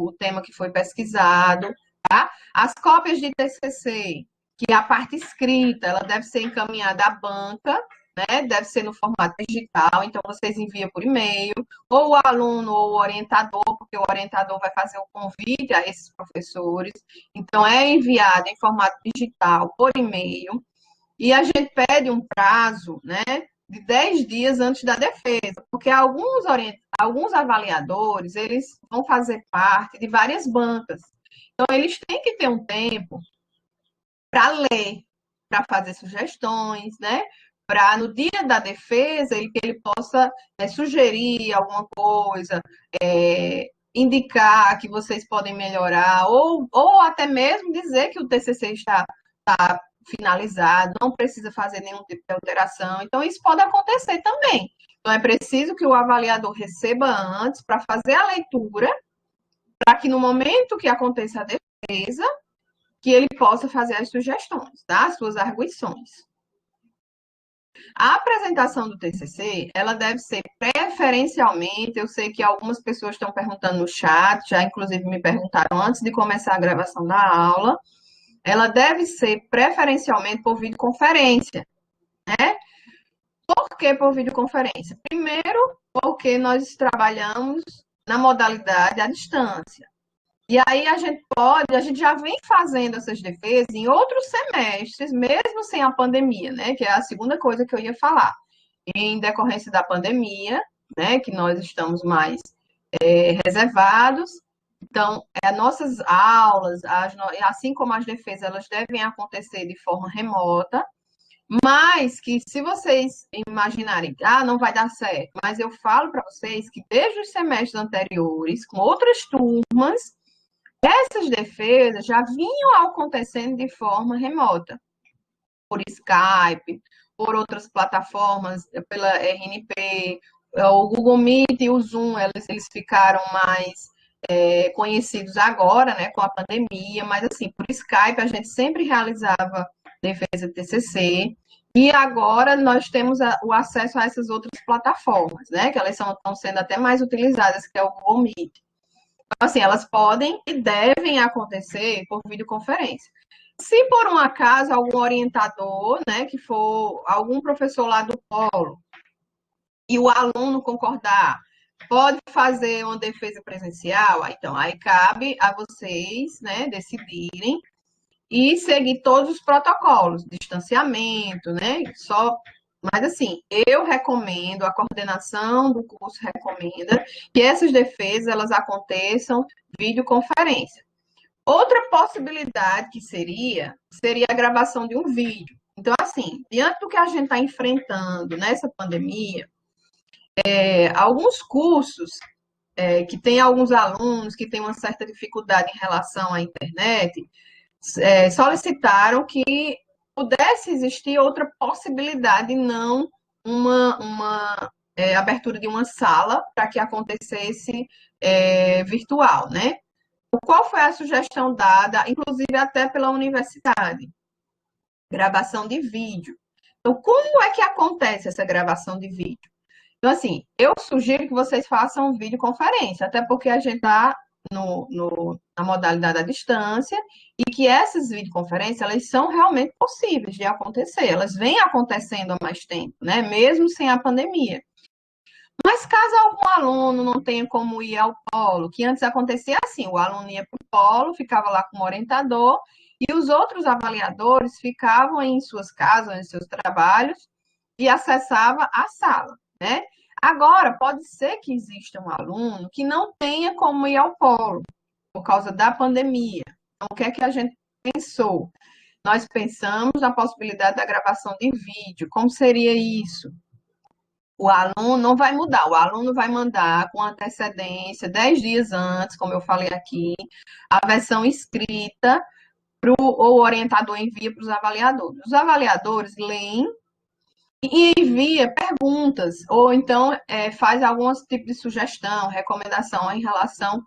o tema que foi pesquisado, tá? As cópias de TCC, que é a parte escrita, ela deve ser encaminhada à banca, né? Deve ser no formato digital, então vocês enviam por e-mail, ou o aluno ou o orientador, porque o orientador vai fazer o convite a esses professores. Então, é enviado em formato digital por e-mail, e a gente pede um prazo, né, de 10 dias antes da defesa, porque alguns avaliadores, eles vão fazer parte de várias bancas. Então, eles têm que ter um tempo para ler, para fazer sugestões, né? Para no dia da defesa ele possa sugerir alguma coisa, indicar que vocês podem melhorar, ou até mesmo dizer que o TCC está finalizado, não precisa fazer nenhum tipo de alteração. Então, isso pode acontecer também. Então, é preciso que o avaliador receba antes para fazer a leitura, para que no momento que aconteça a defesa, que ele possa fazer as sugestões, tá? As suas arguições. A apresentação do TCC, ela deve ser preferencialmente, eu sei que algumas pessoas estão perguntando no chat, já inclusive me perguntaram antes de começar a gravação da aula, ela deve ser preferencialmente por videoconferência, né? Por que por videoconferência? Primeiro, porque nós trabalhamos na modalidade à distância. E aí a gente já vem fazendo essas defesas em outros semestres, mesmo sem a pandemia, né? Que é a segunda coisa que eu ia falar. Em decorrência da pandemia, né? Que nós estamos mais reservados. Então, nossas aulas, assim como as defesas, elas devem acontecer de forma remota, mas que se vocês imaginarem, não vai dar certo, mas eu falo para vocês que desde os semestres anteriores, com outras turmas, essas defesas já vinham acontecendo de forma remota, por Skype, por outras plataformas, pela RNP, o Google Meet e o Zoom, eles ficaram mais conhecidos agora, né, com a pandemia, mas assim, por Skype a gente sempre realizava defesa TCC, e agora nós temos o acesso a essas outras plataformas, né, que elas estão sendo até mais utilizadas, que é o Google Meet. Então, assim, elas podem e devem acontecer por videoconferência. Se por um acaso algum orientador, né, que for algum professor lá do polo, e o aluno concordar, pode fazer uma defesa presencial, então aí cabe a vocês, né, decidirem e seguir todos os protocolos, distanciamento, né, mas assim, eu recomendo, a coordenação do curso recomenda que essas defesas elas aconteçam videoconferência. Outra possibilidade que seria a gravação de um vídeo. Então, assim, diante do que a gente está enfrentando nessa pandemia, alguns cursos que tem alguns alunos que têm uma certa dificuldade em relação à internet, solicitaram que pudesse existir outra possibilidade, não uma abertura de uma sala para que acontecesse virtual, né? Qual foi a sugestão dada, inclusive até pela universidade? Gravação de vídeo. Então, como é que acontece essa gravação de vídeo? Então, assim, eu sugiro que vocês façam videoconferência, até porque a gente está na modalidade à distância e que essas videoconferências, elas são realmente possíveis de acontecer. Elas vêm acontecendo há mais tempo, né? Mesmo sem a pandemia. Mas caso algum aluno não tenha como ir ao polo, que antes acontecia assim, o aluno ia para o polo, ficava lá com o orientador, e os outros avaliadores ficavam em suas casas, em seus trabalhos, e acessava a sala, né? Agora, pode ser que exista um aluno que não tenha como ir ao polo, por causa da pandemia. Então, o que é que a gente pensou? Nós pensamos na possibilidade da gravação de vídeo. Como seria isso? O aluno não vai mudar, o aluno vai mandar com antecedência, 10 dias antes, como eu falei aqui, a versão escrita, ou o orientador envia para os avaliadores. Os avaliadores leem e envia perguntas, ou então faz algum tipo de sugestão, recomendação em relação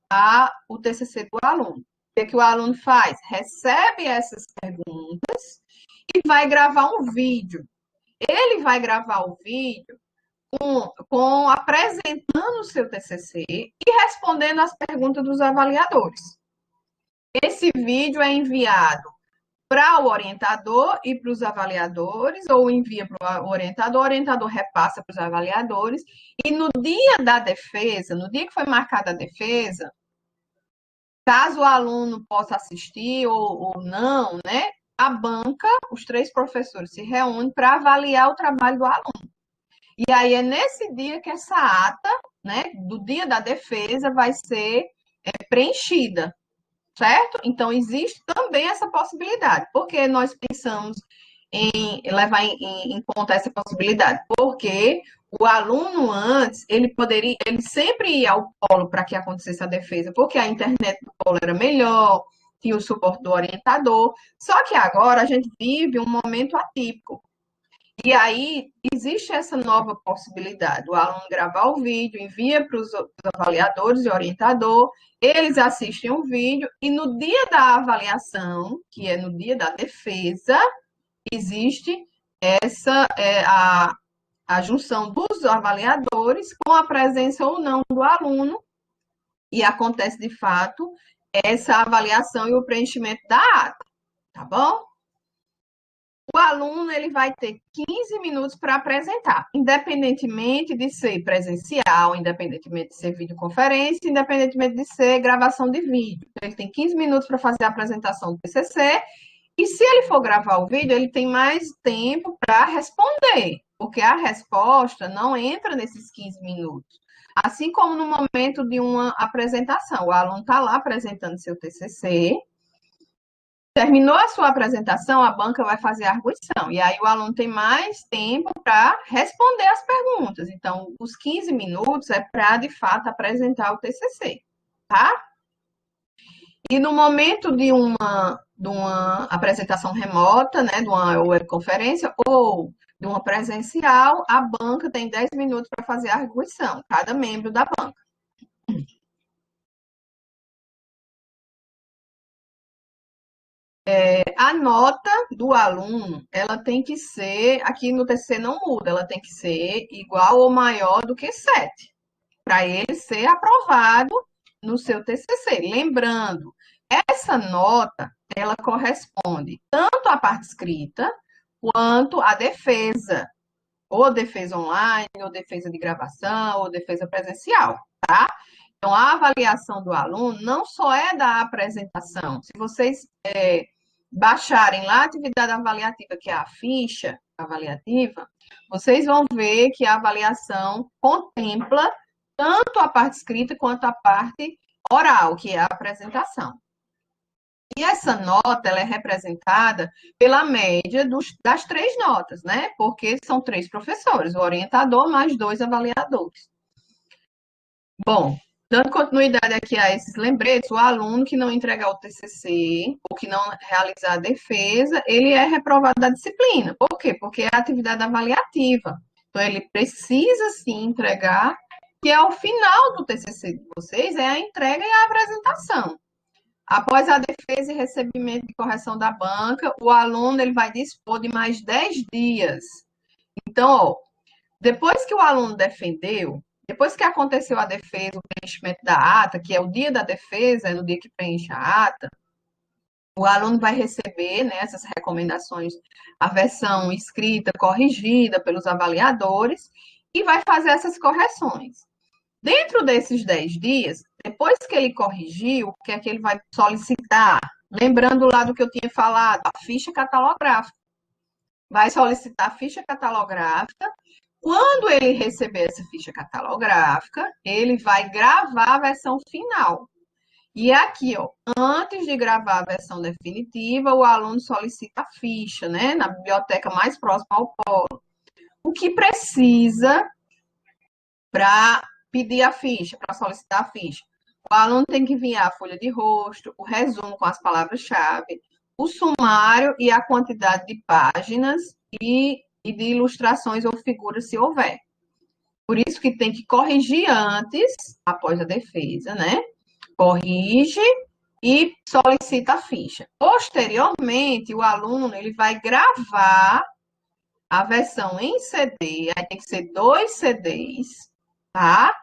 ao TCC do aluno. que o aluno faz? Recebe essas perguntas e vai gravar um vídeo. Ele vai gravar o vídeo apresentando o seu TCC e respondendo as perguntas dos avaliadores. Esse vídeo é enviado para o orientador e para os avaliadores, ou envia para o orientador repassa para os avaliadores, e no dia da defesa, no dia que foi marcada a defesa, caso o aluno possa assistir ou não, né, a banca, os 3 professores se reúnem para avaliar o trabalho do aluno. E aí é nesse dia que essa ata, né, do dia da defesa vai ser preenchida, certo? Então, existe também essa possibilidade. Por que nós pensamos em levar em conta essa possibilidade? Porque o aluno antes, ele sempre ia ao polo para que acontecesse a defesa, porque a internet do polo era melhor, tinha o suporte do orientador. Só que agora a gente vive um momento atípico. E aí existe essa nova possibilidade. O aluno gravar o vídeo, envia para os avaliadores e orientador, eles assistem o vídeo e no dia da avaliação, que é no dia da defesa, existe a junção dos avaliadores com a presença ou não do aluno e acontece de fato essa avaliação e o preenchimento da ata, tá bom? O aluno ele vai ter 15 minutos para apresentar, independentemente de ser presencial, independentemente de ser videoconferência, independentemente de ser gravação de vídeo. Ele tem 15 minutos para fazer a apresentação do TCC e se ele for gravar o vídeo, ele tem mais tempo para responder, porque a resposta não entra nesses 15 minutos. Assim como no momento de uma apresentação, o aluno está lá apresentando seu TCC, terminou a sua apresentação, a banca vai fazer a arguição. E aí o aluno tem mais tempo para responder as perguntas. Então, os 15 minutos é para, de fato, apresentar o TCC, tá? E no momento de uma apresentação remota, né, de uma webconferência ou de uma presencial, a banca tem 10 minutos para fazer a arguição, cada membro da banca. A nota do aluno, ela tem que ser, aqui no TCC não muda, ela tem que ser igual ou maior do que 7, para ele ser aprovado no seu TCC. Lembrando, essa nota, ela corresponde tanto à parte escrita, quanto à defesa, ou defesa online, ou defesa de gravação, ou defesa presencial, tá? Então, a avaliação do aluno não só é da apresentação. Se vocês baixarem lá a atividade avaliativa, que é a ficha avaliativa, vocês vão ver que a avaliação contempla tanto a parte escrita quanto a parte oral, que é a apresentação. E essa nota ela é representada pela média das 3 notas, né? Porque são 3 professores, o orientador mais 2 avaliadores. Bom, dando continuidade aqui a esses lembretes, o aluno que não entregar o TCC ou que não realizar a defesa, ele é reprovado da disciplina. Por quê? Porque é atividade avaliativa. Então, ele precisa sim entregar, que ao final do TCC de vocês é a entrega e a apresentação. Após a defesa e recebimento de correção da banca, o aluno ele vai dispor de mais 10 dias. Então, ó, depois que o aluno defendeu, depois que aconteceu a defesa, o preenchimento da ata, que é o dia da defesa, é no dia que preenche a ata, o aluno vai receber, né, essas recomendações, a versão escrita, corrigida pelos avaliadores, e vai fazer essas correções. Dentro desses 10 dias, depois que ele corrigiu, o que é que ele vai solicitar? Lembrando lá do que eu tinha falado, a ficha catalográfica. Vai solicitar a ficha catalográfica. Quando ele receber essa ficha catalográfica, ele vai gravar a versão final. E aqui, ó, antes de gravar a versão definitiva, o aluno solicita a ficha, né, na biblioteca mais próxima ao polo. O que precisa para pedir a ficha, para solicitar a ficha? O aluno tem que enviar a folha de rosto, o resumo com as palavras-chave, o sumário e a quantidade de páginas e de ilustrações ou figuras, se houver. Por isso que tem que corrigir antes, após a defesa, né? Corrige e solicita a ficha. Posteriormente, o aluno ele vai gravar a versão em CD, aí tem que ser 2 CDs, tá?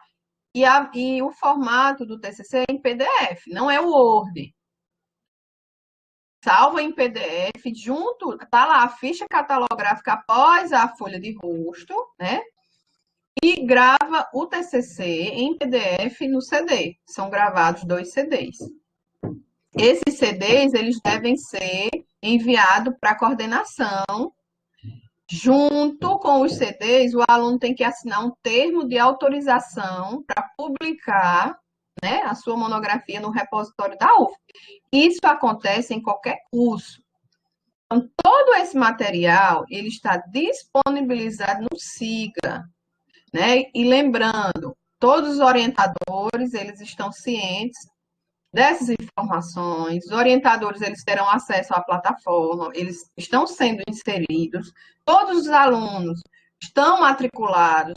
E o formato do TCC é em PDF, não é o Word. Salva em PDF, junto, tá lá a ficha catalográfica após a folha de rosto, né? E grava o TCC em PDF no CD. São gravados 2 CDs. Esses CDs, eles devem ser enviados para a coordenação. Junto com os CDs, o aluno tem que assinar um termo de autorização para publicar, né, a sua monografia no repositório da UF. Isso acontece em qualquer curso. Então, todo esse material, ele está disponibilizado no SIGA, né? E lembrando, todos os orientadores, eles estão cientes dessas informações, os orientadores eles terão acesso à plataforma, eles estão sendo inseridos, todos os alunos estão matriculados,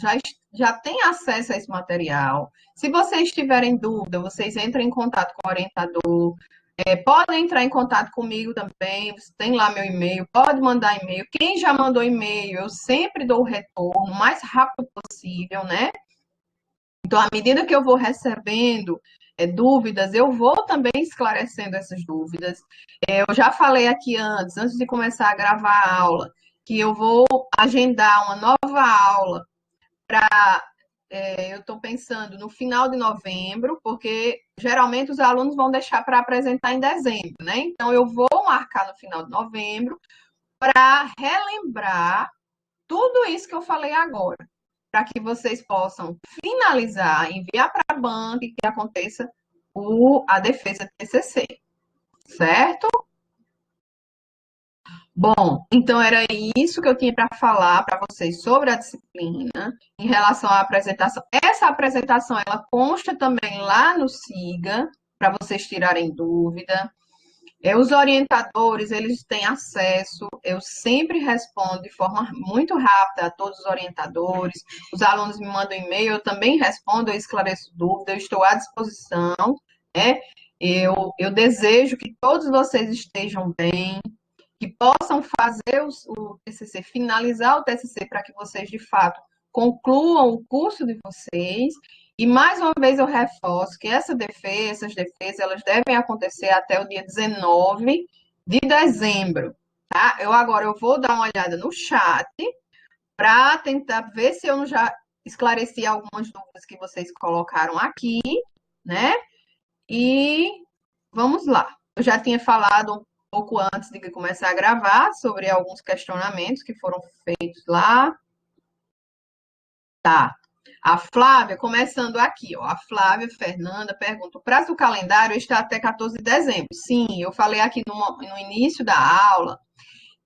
já têm acesso a esse material. Se vocês tiverem dúvida, vocês entrem em contato com o orientador, podem entrar em contato comigo também, você tem lá meu e-mail, pode mandar e-mail. Quem já mandou e-mail, eu sempre dou o retorno o mais rápido possível, né? Então, à medida que eu vou recebendo dúvidas, eu vou também esclarecendo essas dúvidas. Eu já falei aqui antes de começar a gravar a aula, que eu vou agendar uma nova aula para. Eu estou pensando no final de novembro, porque geralmente os alunos vão deixar para apresentar em dezembro, né? Então, eu vou marcar no final de novembro para relembrar tudo isso que eu falei agora, para que vocês possam finalizar, enviar para a banca e que aconteça a defesa TCC, certo? Bom, então era isso que eu tinha para falar para vocês sobre a disciplina em relação à apresentação. Essa apresentação ela consta também lá no SIGA para vocês tirarem dúvida. Os orientadores, eles têm acesso, eu sempre respondo de forma muito rápida a todos os orientadores, os alunos me mandam e-mail, eu também respondo, eu esclareço dúvidas, eu estou à disposição, né? Eu desejo que todos vocês estejam bem, que possam fazer o TCC, finalizar o TCC para que vocês, de fato, concluam o curso de vocês. E, mais uma vez, eu reforço que essas defesas, elas devem acontecer até o dia 19 de dezembro, tá? Agora eu vou dar uma olhada no chat para tentar ver se eu já esclareci algumas dúvidas que vocês colocaram aqui, né? E vamos lá. Eu já tinha falado um pouco antes de começar a gravar sobre alguns questionamentos que foram feitos lá. Tá. A Flávia, começando aqui, ó. A Flávia Fernanda pergunta: o prazo do calendário está até 14 de dezembro. Sim, eu falei aqui no início da aula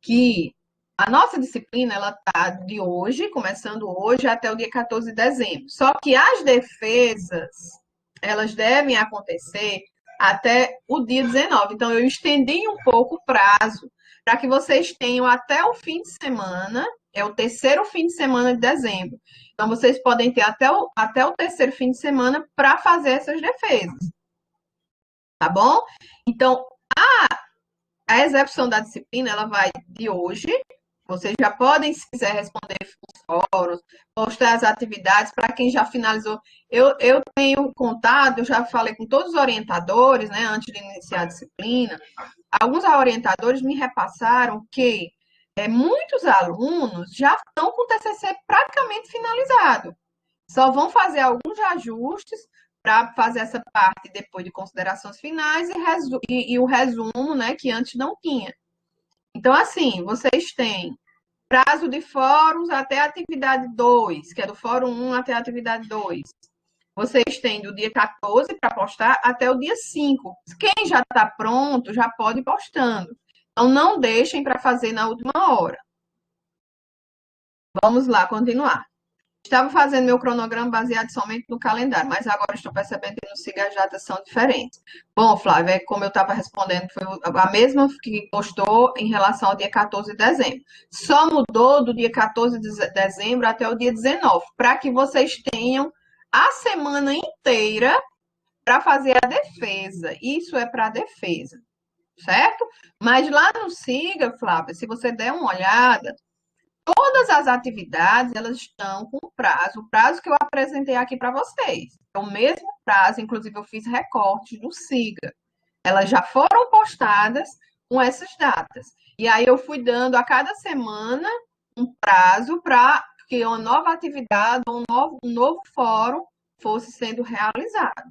que a nossa disciplina ela está de hoje, começando hoje, até o dia 14 de dezembro. Só que as defesas, elas devem acontecer até o dia 19. Então, eu estendi um pouco o prazo para que vocês tenham até o fim de semana, é o terceiro fim de semana de dezembro. Então, vocês podem ter até o terceiro fim de semana para fazer essas defesas. Tá bom? Então, a execução da disciplina, ela vai de hoje. Vocês já podem, se quiser, responder os fóruns, postar as atividades para quem já finalizou. Eu tenho contato, eu já falei com todos os orientadores, né, antes de iniciar a disciplina. Alguns orientadores me repassaram que muitos alunos já estão com o TCC praticamente finalizado. Só vão fazer alguns ajustes para fazer essa parte depois de considerações finais e o resumo, né, que antes não tinha. Então, assim, vocês têm prazo de fóruns até a atividade 2, que é do fórum 1 até a atividade 2. Vocês têm do dia 14 para postar até o dia 5. Quem já está pronto já pode ir postando. Então, não deixem para fazer na última hora. Vamos lá, continuar. Estava fazendo meu cronograma baseado somente no calendário, mas agora estou percebendo que no SIGA as datas são diferentes. Bom, Flávia, como eu estava respondendo, foi a mesma que postou em relação ao dia 14 de dezembro. Só mudou do dia 14 de dezembro até o dia 19, para que vocês tenham a semana inteira para fazer a defesa. Isso é para a defesa, certo? Mas lá no SIGA, Flávia, se você der uma olhada, todas as atividades elas estão com prazo, o prazo que eu apresentei aqui para vocês. É o mesmo prazo, inclusive eu fiz recortes do SIGA. Elas já foram postadas com essas datas. E aí eu fui dando a cada semana um prazo para que uma nova atividade, um novo fórum fosse sendo realizado.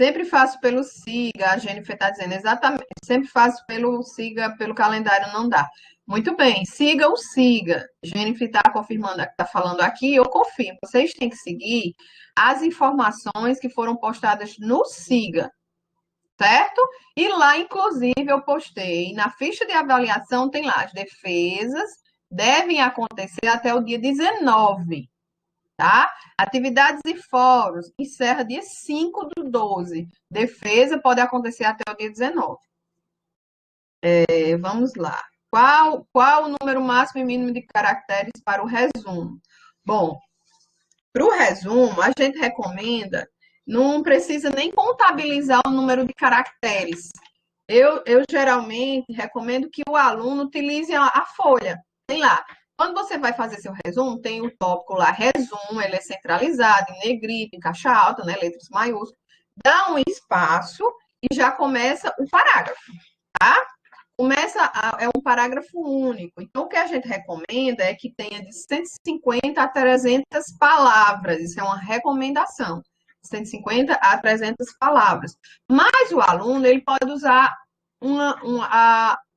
Sempre faço pelo SIGA, a Jennifer está dizendo exatamente. Sempre faço pelo SIGA, pelo calendário não dá. Muito bem, siga o SIGA. Jennifer está confirmando, está falando aqui, eu confirmo. Vocês têm que seguir as informações que foram postadas no SIGA, certo? E lá, inclusive, eu postei, na ficha de avaliação tem lá, as defesas devem acontecer até o dia 19, tá? Atividades e fóruns, encerra dia 5/12. Defesa pode acontecer até o dia 19. Vamos lá. Qual o número máximo e mínimo de caracteres para o resumo? Bom, para o resumo, a gente recomenda, não precisa nem contabilizar o número de caracteres. Eu geralmente recomendo que o aluno utilize a folha. Tem lá. Quando você vai fazer seu resumo, tem o tópico lá, resumo, ele é centralizado, em negrito, em caixa alta, né, letras maiúsculas. Dá um espaço e já começa o parágrafo, tá? É um parágrafo único. Então, o que a gente recomenda é que tenha de 150 a 300 palavras. Isso é uma recomendação. 150 a 300 palavras. Mas o aluno ele pode usar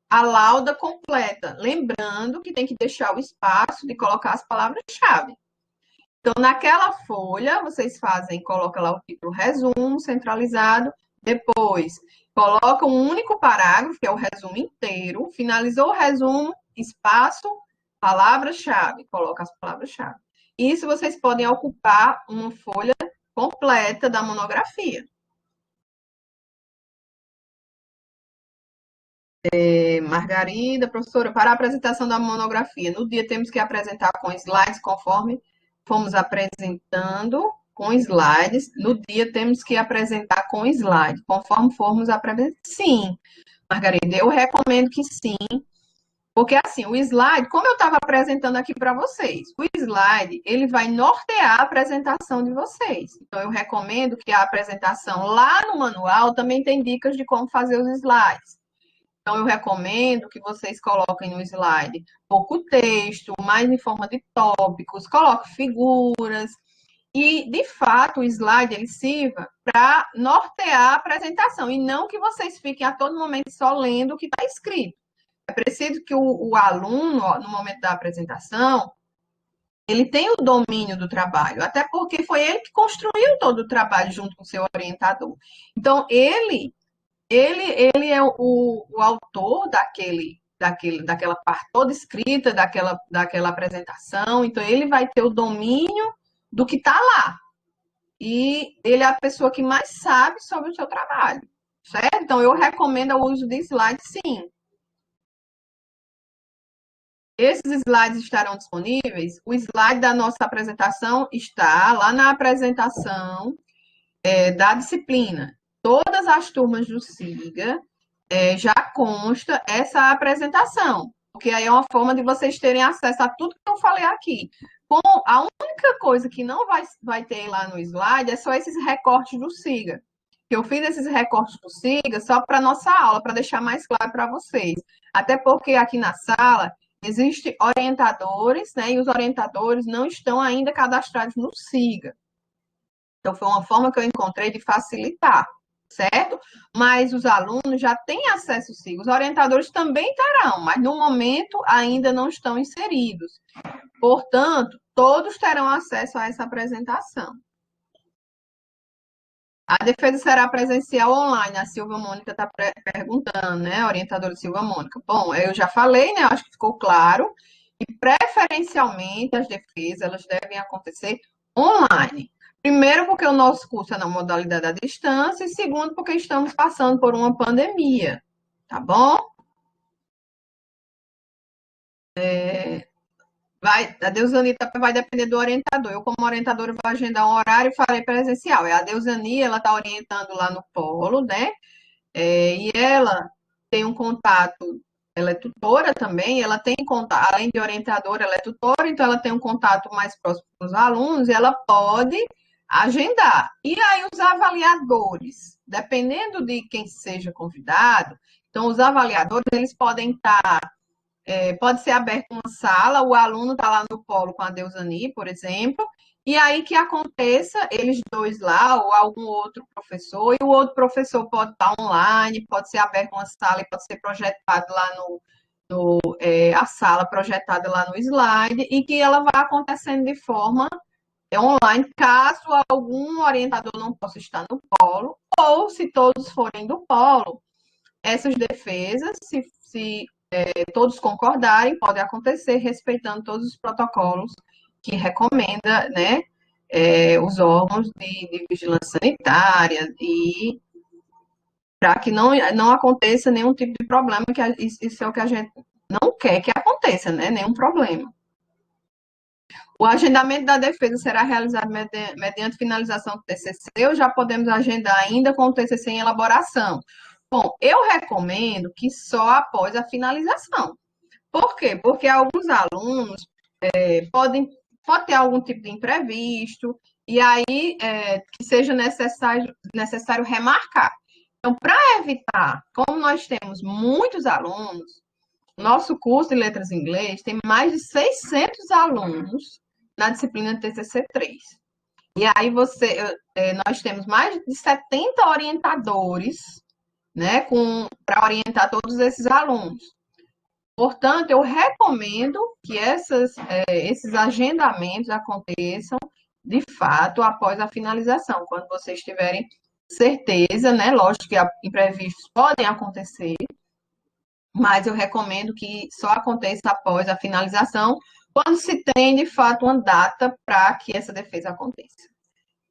a lauda completa, lembrando que tem que deixar o espaço de colocar as palavras-chave. Então, naquela folha, vocês fazem, coloca lá o título resumo centralizado, depois coloca um único parágrafo, que é o resumo inteiro, finalizou o resumo, espaço, palavra-chave, coloca as palavras-chave. Isso vocês podem ocupar uma folha completa da monografia. Margarida, professora, para a apresentação da monografia, no dia temos que apresentar com slides conforme fomos apresentando com slides. No dia temos que apresentar com slide, conforme formos apresentando. Sim, Margarida, eu recomendo que sim, porque assim, o slide, como eu estava apresentando aqui para vocês, o slide, ele vai nortear a apresentação de vocês. Então, eu recomendo que a apresentação lá no manual também tem dicas de como fazer os slides. Então, eu recomendo que vocês coloquem no slide pouco texto, mais em forma de tópicos, coloque figuras. E, de fato, o slide ele sirva para nortear a apresentação e não que vocês fiquem a todo momento só lendo o que está escrito. É preciso que o aluno, ó, no momento da apresentação, ele tenha o domínio do trabalho, até porque foi ele que construiu todo o trabalho junto com o seu orientador. Então, ele é o autor daquela parte toda escrita, daquela apresentação, então ele vai ter o domínio do que está lá. E ele é a pessoa que mais sabe sobre o seu trabalho, certo? Então eu recomendo o uso de slides, sim. Esses slides estarão disponíveis. O slide da nossa apresentação está lá na apresentação da disciplina. Todas as turmas do SIGA já consta essa apresentação, porque aí é uma forma de vocês terem acesso a tudo que eu falei aqui. A única coisa que não vai ter lá no slide é só esses recortes do SIGA. Eu fiz esses recortes do SIGA só para nossa aula, para deixar mais claro para vocês. Até porque aqui na sala existem orientadores, né? E os orientadores não estão ainda cadastrados no SIGA. Então, foi uma forma que eu encontrei de facilitar, certo? Mas os alunos já têm acesso ao SIGA. Os orientadores também terão, mas no momento ainda não estão inseridos. Portanto, todos terão acesso a essa apresentação. A defesa será presencial ou online? A Silva Mônica está perguntando, né? A orientadora Silva Mônica. Bom, eu já falei, né? Acho que ficou claro. E preferencialmente as defesas elas devem acontecer online. Primeiro, porque o nosso curso é na modalidade à distância, e segundo, porque estamos passando por uma pandemia, tá bom? A Deusani vai depender do orientador. Eu, como orientadora, vou agendar um horário e farei presencial. A Deusani, ela está orientando lá no polo, né? E ela tem um contato, ela é tutora também, ela tem contato, além de orientadora, ela é tutora, então ela tem um contato mais próximo com os alunos, e ela pode agendar. E aí os avaliadores, dependendo de quem seja convidado, então os avaliadores, eles podem estar pode ser aberta uma sala, o aluno está lá no polo com a Deusani, por exemplo, e aí que aconteça, eles dois lá, ou algum outro professor, e o outro professor pode estar online, pode ser aberta uma sala e pode ser projetado lá a sala projetada lá no slide, e que ela vai acontecendo de forma online, caso algum orientador não possa estar no polo, ou se todos forem do polo, essas defesas, se todos concordarem, pode acontecer respeitando todos os protocolos que recomenda, né, os órgãos de vigilância sanitária e para que não aconteça nenhum tipo de problema, que isso é o que a gente não quer que aconteça, né, nenhum problema. O agendamento da defesa será realizado mediante finalização do TCC ou já podemos agendar ainda com o TCC em elaboração? Bom, eu recomendo que só após a finalização. Por quê? Porque alguns alunos pode ter algum tipo de imprevisto, e aí que seja necessário remarcar. Então, para evitar, como nós temos muitos alunos, nosso curso de Letras em Inglês tem mais de 600 alunos na disciplina TCC3. E aí nós temos mais de 70 orientadores, né, para orientar todos esses alunos. Portanto, eu recomendo que esses agendamentos aconteçam, de fato, após a finalização, quando vocês tiverem certeza, né? Lógico que imprevistos podem acontecer, mas eu recomendo que só aconteça após a finalização, quando se tem, de fato, uma data para que essa defesa aconteça.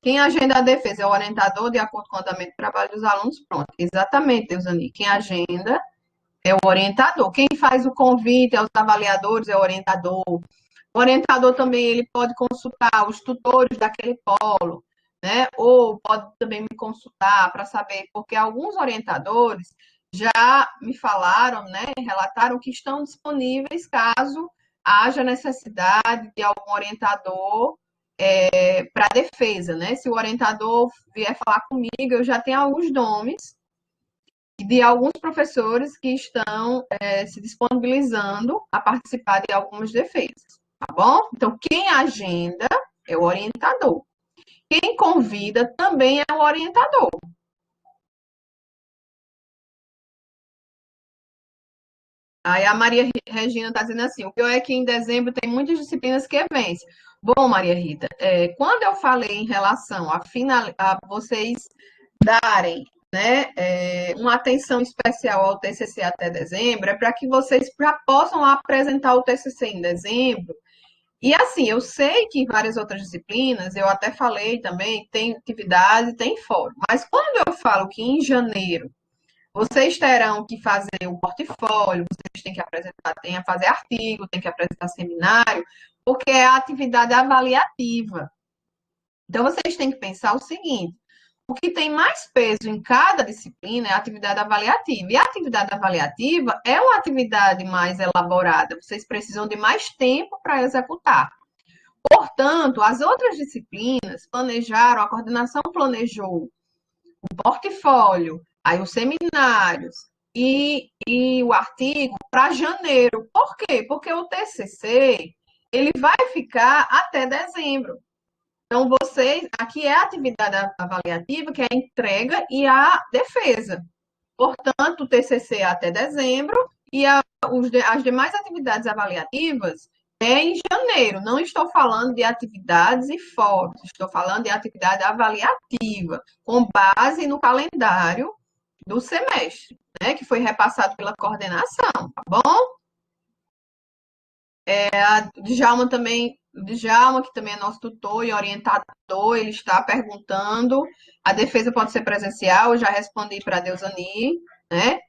Quem agenda a defesa é o orientador, de acordo com o andamento do trabalho dos alunos. Pronto, exatamente, Deusani. Quem agenda é o orientador. Quem faz o convite aos avaliadores é o orientador. O orientador também ele pode consultar os tutores daquele polo, né? Ou pode também me consultar para saber, porque alguns orientadores já me falaram, né? Relataram que estão disponíveis caso haja necessidade de algum orientador para defesa, né? Se o orientador vier falar comigo, eu já tenho alguns nomes de alguns professores que estão se disponibilizando a participar de algumas defesas, tá bom? Então, quem agenda é o orientador. Quem convida também é o orientador. Aí a Maria Regina está dizendo assim: o pior é que em dezembro tem muitas disciplinas que vencem. Bom, Maria Rita, quando eu falei em relação a vocês darem, né, uma atenção especial ao TCC até dezembro, é para que vocês já possam apresentar o TCC em dezembro. E assim, eu sei que em várias outras disciplinas, eu até falei também, tem atividade, tem fórum. Mas quando eu falo que em janeiro vocês terão que fazer o portfólio, vocês têm que apresentar, tem que fazer artigo, tem que apresentar seminário, porque é a atividade avaliativa. Então, vocês têm que pensar o seguinte: o que tem mais peso em cada disciplina é a atividade avaliativa. E a atividade avaliativa é uma atividade mais elaborada, vocês precisam de mais tempo para executar. Portanto, as outras disciplinas planejaram, a coordenação planejou o portfólio, aí os seminários e o artigo para janeiro. Por quê? Porque o TCC ele vai ficar até dezembro. Então, vocês, aqui é a atividade avaliativa, que é a entrega e a defesa. Portanto, o TCC é até dezembro e as demais atividades avaliativas é em janeiro. Não estou falando de atividades e fóruns, estou falando de atividade avaliativa, com base no calendário do semestre, né, que foi repassado pela coordenação, tá bom? Djalma também, Djalma, que também é nosso tutor e orientador, ele está perguntando, a defesa pode ser presencial, eu já respondi para a Deusani, né?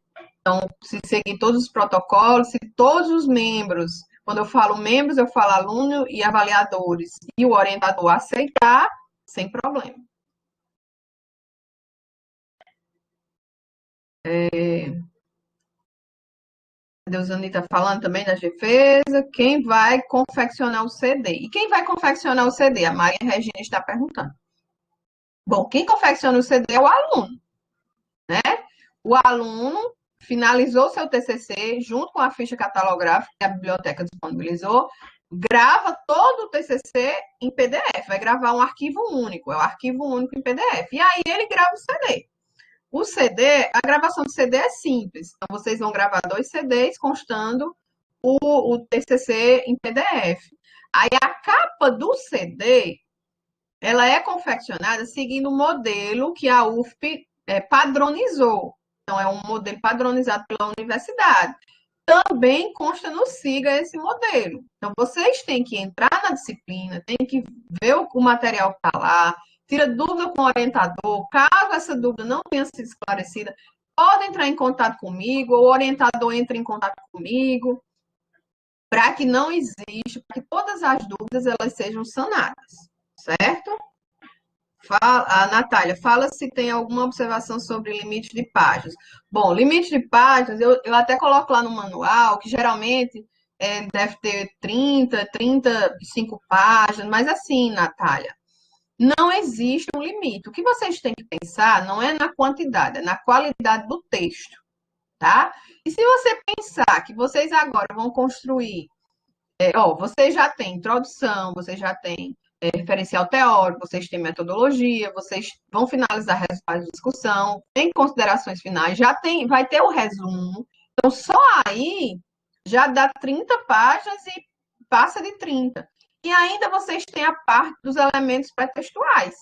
Então, se seguir todos os protocolos, se todos os membros Quando eu falo membros, eu falo aluno e avaliadores. E o orientador aceitar, sem problema. Deusani está falando também da defesa. Quem vai confeccionar o CD? E quem vai confeccionar o CD? A Maria Regina está perguntando. Bom, quem confecciona o CD é o aluno, né? O aluno finalizou seu TCC junto com a ficha catalográfica que a biblioteca disponibilizou, grava todo o TCC em PDF, vai gravar um arquivo único, é o arquivo único em PDF. E aí ele grava o CD. O CD, a gravação do CD é simples. Então, vocês vão gravar 2 CDs constando o TCC em PDF. Aí, a capa do CD, ela é confeccionada seguindo o modelo que a UFP padronizou. Então, é um modelo padronizado pela universidade. Também consta no SIGA esse modelo. Então, vocês têm que entrar na disciplina, têm que ver o material que está lá, tira dúvida com o orientador. Caso essa dúvida não tenha sido esclarecida, pode entrar em contato comigo, ou o orientador entra em contato comigo, para que não exista, para que todas as dúvidas elas sejam sanadas, certo? A Natália, fala se tem alguma observação sobre limite de páginas. Bom, limite de páginas, eu até coloco lá no manual, que geralmente deve ter 35 páginas, mas assim, Natália, não existe um limite. O que vocês têm que pensar não é na quantidade, é na qualidade do texto, tá? E se você pensar que vocês agora vão construir, vocês já têm introdução, vocês já têm referencial teórico, vocês têm metodologia, vocês vão finalizar resultados de discussão, tem considerações finais, já tem, vai ter o resumo. Então, só aí já dá 30 páginas e passa de 30. E ainda vocês têm a parte dos elementos pré-textuais.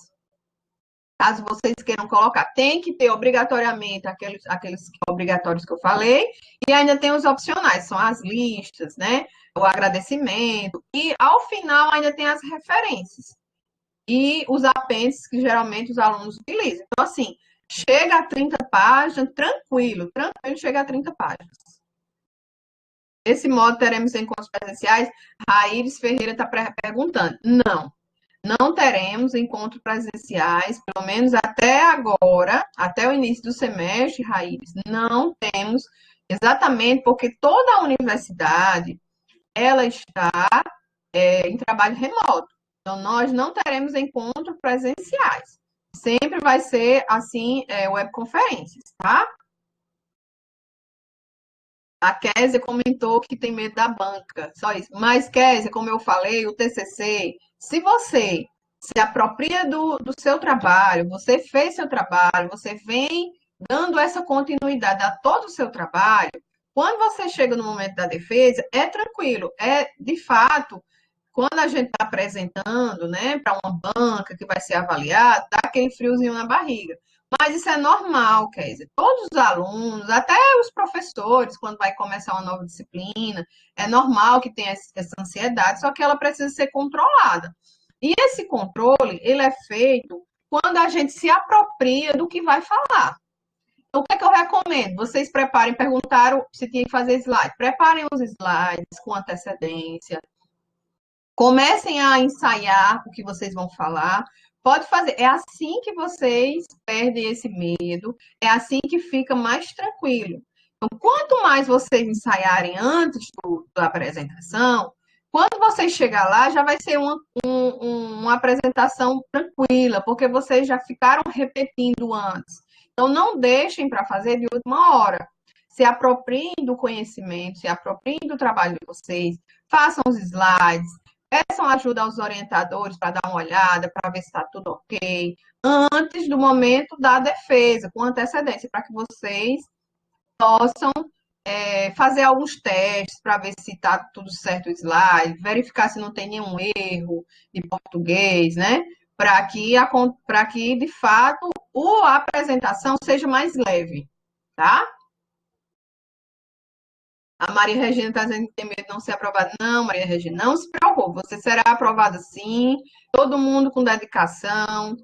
Caso vocês queiram colocar, tem que ter obrigatoriamente aqueles obrigatórios que eu falei, e ainda tem os opcionais, são as listas, né? O agradecimento, e ao final ainda tem as referências e os apêndices que geralmente os alunos utilizam. Então, assim, chega a 30 páginas, tranquilo, chega a 30 páginas. Desse modo, teremos encontros presenciais? Raíris Ferreira está perguntando. Não teremos encontros presenciais, pelo menos até agora, até o início do semestre, Raíris, não temos, exatamente porque toda a universidade, ela está em trabalho remoto. Então, nós não teremos encontros presenciais. Sempre vai ser, assim, webconferências, tá? A Kézia comentou que tem medo da banca, só isso. Mas, Kézia, como eu falei, o TCC, se você se apropria do seu trabalho, você fez seu trabalho, você vem dando essa continuidade a todo o seu trabalho, quando você chega no momento da defesa, é tranquilo, é de fato, quando a gente está apresentando, né, para uma banca que vai ser avaliada, dá aquele friozinho na barriga. Mas isso é normal, Kézia. Todos os alunos, até os professores, quando vai começar uma nova disciplina, é normal que tenha essa ansiedade, só que ela precisa ser controlada. E esse controle, ele é feito quando a gente se apropria do que vai falar. Então, o que é que eu recomendo? Vocês preparem, perguntaram se tinha que fazer slide. Preparem os slides com antecedência. Comecem a ensaiar o que vocês vão falar. Pode fazer. É assim que vocês perdem esse medo. É assim que fica mais tranquilo. Então, quanto mais vocês ensaiarem antes da apresentação, quando vocês chegar lá, já vai ser uma apresentação tranquila, porque vocês já ficaram repetindo antes. Então, não deixem para fazer de última hora. Se apropriem do conhecimento, se apropriem do trabalho de vocês, façam os slides, peçam ajuda aos orientadores para dar uma olhada, para ver se está tudo ok, antes do momento da defesa, com antecedência, para que vocês possam fazer alguns testes para ver se está tudo certo o slide, verificar se não tem nenhum erro de português, né? Para que, de fato, a apresentação seja mais leve, tá? A Maria Regina está dizendo que tem medo de não ser aprovada. Não, Maria Regina, não se preocupe, você será aprovada sim, todo mundo com dedicação,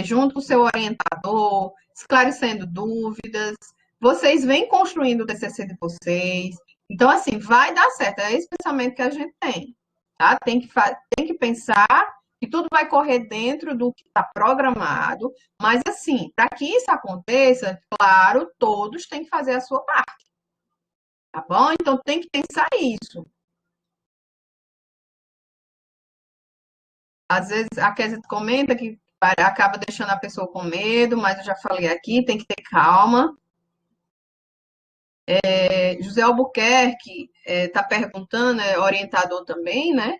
junto com o seu orientador, esclarecendo dúvidas. Vocês vêm construindo o TCC de vocês, Então, assim, vai dar certo. É esse pensamento que a gente tem, tá? Tem que pensar que tudo vai correr dentro do que está programado, mas, assim, para que isso aconteça, claro, todos têm que fazer a sua parte, tá bom? Então, tem que pensar isso. Às vezes, a Kézia comenta que acaba deixando a pessoa com medo, mas eu já falei aqui, tem que ter calma. José Albuquerque está perguntando, é orientador também, né?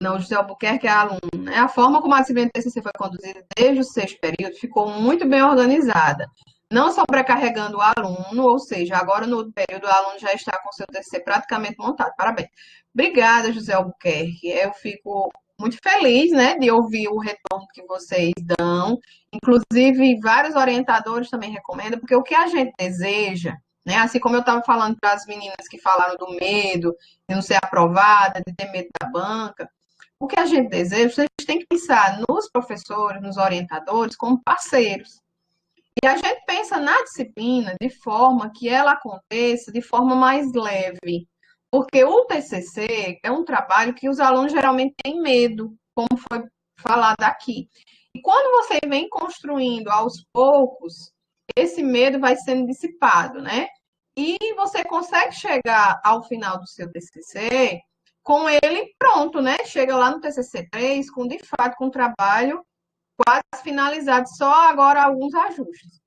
Não, José Albuquerque é aluno, né? A forma como a disciplina de TCC foi conduzida desde o sexto período ficou muito bem organizada, não sobrecarregando o aluno, ou seja, agora no outro período o aluno já está com seu TCC praticamente montado. Parabéns. Obrigada, José Albuquerque. Eu fico muito feliz, né, de ouvir o retorno que vocês dão. Inclusive, vários orientadores também recomendam, porque o que a gente deseja, né, assim como eu estava falando para as meninas que falaram do medo de não ser aprovada, de ter medo da banca, o que a gente deseja, vocês têm que pensar nos professores, nos orientadores, como parceiros. E a gente pensa na disciplina de forma que ela aconteça de forma mais leve. Porque o TCC é um trabalho que os alunos geralmente têm medo, como foi falado aqui. E quando você vem construindo aos poucos, esse medo vai sendo dissipado, né? E você consegue chegar ao final do seu TCC com ele pronto, né? Chega lá no TCC 3 com, de fato, com o trabalho quase finalizado, só agora alguns ajustes.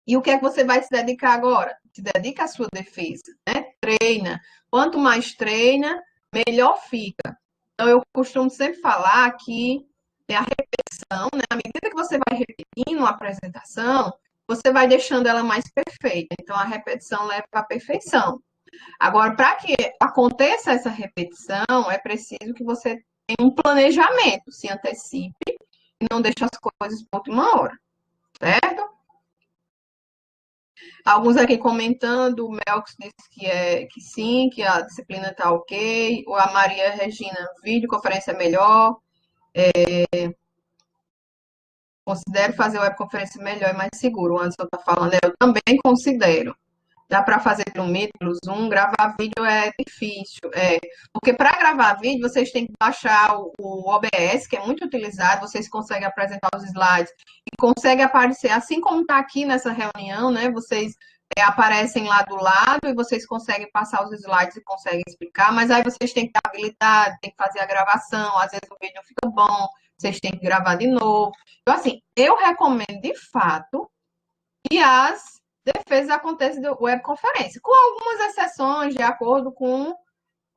E o que é que você vai se dedicar agora? Se dedica à sua defesa, né? Treina. Quanto mais treina, melhor fica. Então, eu costumo sempre falar que é a repetição, né? À medida que você vai repetindo a apresentação, você vai deixando ela mais perfeita. Então, a repetição leva à perfeição. Agora, para que aconteça essa repetição, é preciso que você tenha um planejamento, se antecipe e não deixe as coisas para última hora, certo? Alguns aqui comentando, o Melks disse que sim, que a disciplina está ok. Ou a Maria Regina, videoconferência é melhor. Considero fazer webconferência melhor e mais seguro. O Anderson está falando, eu também considero. Dá para fazer pelo Meet, pelo Zoom, gravar vídeo é difícil. Porque para gravar vídeo, vocês têm que baixar o OBS, que é muito utilizado, vocês conseguem apresentar os slides e consegue aparecer, assim como está aqui nessa reunião, né? Vocês aparecem lá do lado e vocês conseguem passar os slides e conseguem explicar, mas aí vocês têm que ter habilidade, tem que fazer a gravação, às vezes o vídeo não fica bom, vocês têm que gravar de novo. Então, assim, eu recomendo de fato que as defesas aconteçam de webconferência, com algumas exceções, de acordo com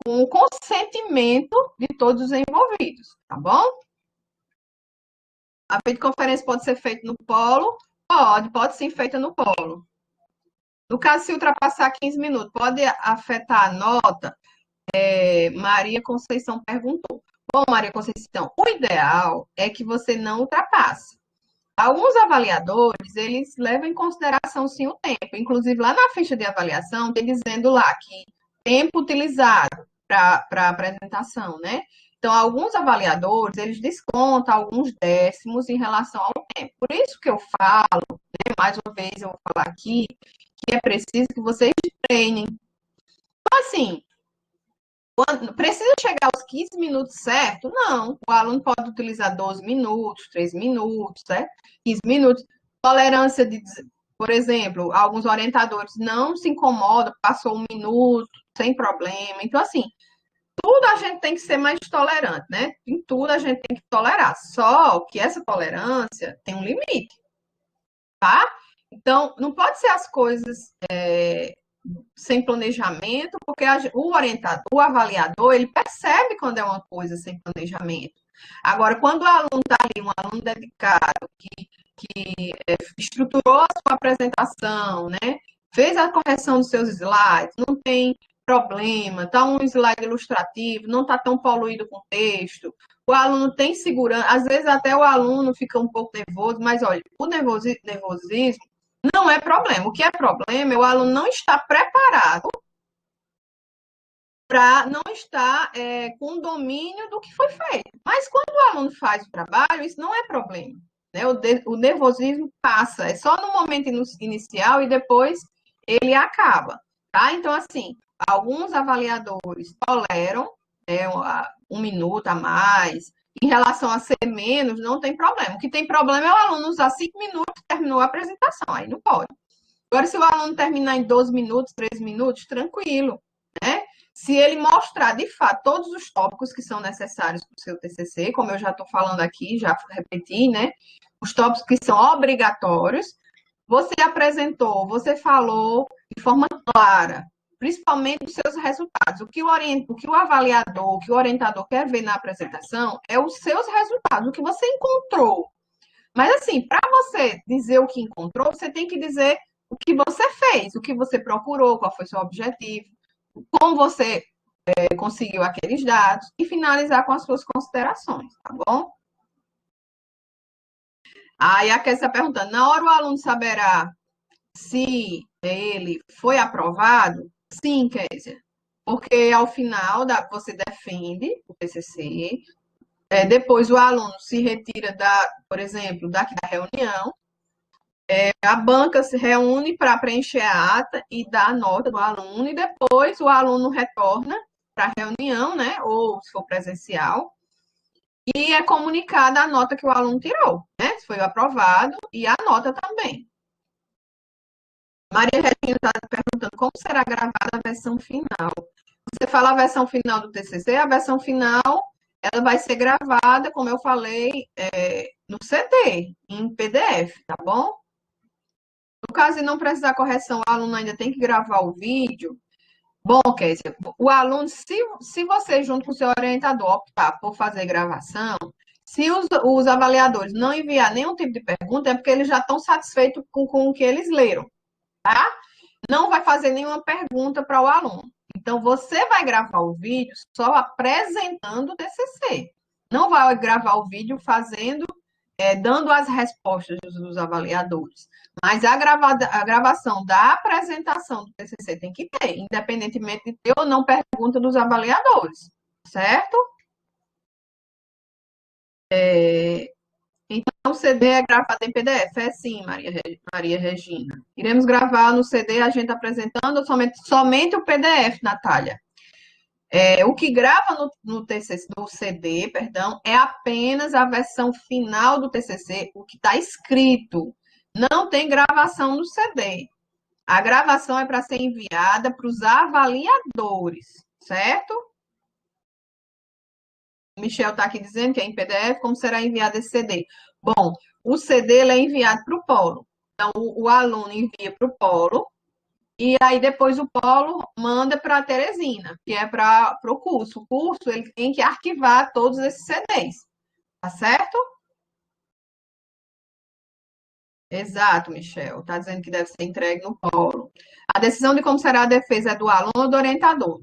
o consentimento de todos os envolvidos, tá bom? A videoconferência pode ser feita no polo? Pode sim feita no polo. No caso, se ultrapassar 15 minutos, pode afetar a nota? Maria Conceição perguntou. Bom, Maria Conceição, o ideal é que você não ultrapasse. Alguns avaliadores, eles levam em consideração sim o tempo. Inclusive, lá na ficha de avaliação, tem dizendo lá que tempo utilizado para a apresentação, né? Então, alguns avaliadores, eles descontam alguns décimos em relação ao tempo. Por isso que eu falo, né, mais uma vez eu vou falar aqui, que é preciso que vocês treinem. Então, assim, precisa chegar aos 15 minutos certo? Não. O aluno pode utilizar 12 minutos, 3 minutos, né? 15 minutos. Tolerância de, por exemplo, alguns orientadores não se incomodam, passou 1 minuto, sem problema. Então, assim, tudo a gente tem que ser mais tolerante, né? Em tudo a gente tem que tolerar. Só que essa tolerância tem um limite, tá? Então, não pode ser as coisas sem planejamento, porque o orientador, o avaliador, ele percebe quando é uma coisa sem planejamento. Agora, quando o aluno está ali, um aluno dedicado, que estruturou a sua apresentação, né? Fez a correção dos seus slides, não tem problema, está um slide ilustrativo, não está tão poluído com texto, o aluno tem segurança, às vezes até o aluno fica um pouco nervoso, mas olha, o nervosismo não é problema. O que é problema é o aluno não estar preparado para não estar com domínio do que foi feito. Mas quando o aluno faz o trabalho, isso não é problema. Né? O nervosismo passa, é só no momento inicial e depois ele acaba. tá? Então, assim, alguns avaliadores toleram, né, 1 minuto a mais. Em relação a ser menos, não tem problema. O que tem problema é o aluno usar 5 minutos e terminou a apresentação. Aí não pode. Agora, se o aluno terminar em 12 minutos, 13 minutos, tranquilo, né? Se ele mostrar, de fato, todos os tópicos que são necessários para o seu TCC, como eu já estou falando aqui, já repeti, né? Os tópicos que são obrigatórios, você apresentou, você falou de forma clara, principalmente os seus resultados. O que o avaliador, o que o orientador quer ver na apresentação é os seus resultados, o que você encontrou. Mas, assim, para você dizer o que encontrou, você tem que dizer o que você fez, o que você procurou, qual foi o seu objetivo, como você conseguiu aqueles dados e finalizar com as suas considerações, tá bom? Aí a Kézia está perguntando, na hora o aluno saberá se ele foi aprovado? Sim, Kézia, porque ao final você defende o TCC, depois o aluno se retira por exemplo, daqui da reunião, a banca se reúne para preencher a ata e dar a nota do aluno, e depois o aluno retorna para a reunião, né? Ou se for presencial, e é comunicada a nota que o aluno tirou, né? Se foi aprovado e a nota também. Maria Regina está perguntando como será gravada a versão final. Você fala a versão final do TCC, a versão final ela vai ser gravada, como eu falei, no CD, em PDF, tá bom? No caso de não precisar correção, o aluno ainda tem que gravar o vídeo. Bom, Kézia, o aluno, se você, junto com o seu orientador, optar por fazer gravação, se os avaliadores não enviar nenhum tipo de pergunta, é porque eles já estão satisfeitos com o que eles leram, tá? Não vai fazer nenhuma pergunta para o aluno. Então, você vai gravar o vídeo só apresentando o TCC. Não vai gravar o vídeo dando as respostas dos avaliadores. Mas a gravação da apresentação do TCC tem que ter, independentemente de ter ou não pergunta dos avaliadores, certo? Então, o CD é gravado em PDF? É sim, Maria Regina. Iremos gravar no CD a gente apresentando somente o PDF, Natália. O que grava no TCC, no CD, perdão, é apenas a versão final do TCC, o que está escrito. Não tem gravação no CD. A gravação é para ser enviada para os avaliadores, certo? O Michel está aqui dizendo que é em PDF, como será enviado esse CD? Bom, o CD é enviado para o polo. Então, o aluno envia para o polo, e aí depois o polo manda para a Teresina, que é para o curso. O curso ele tem que arquivar todos esses CDs, tá certo? Exato, Michel. Está dizendo que deve ser entregue no polo. A decisão de como será a defesa é do aluno ou do orientador?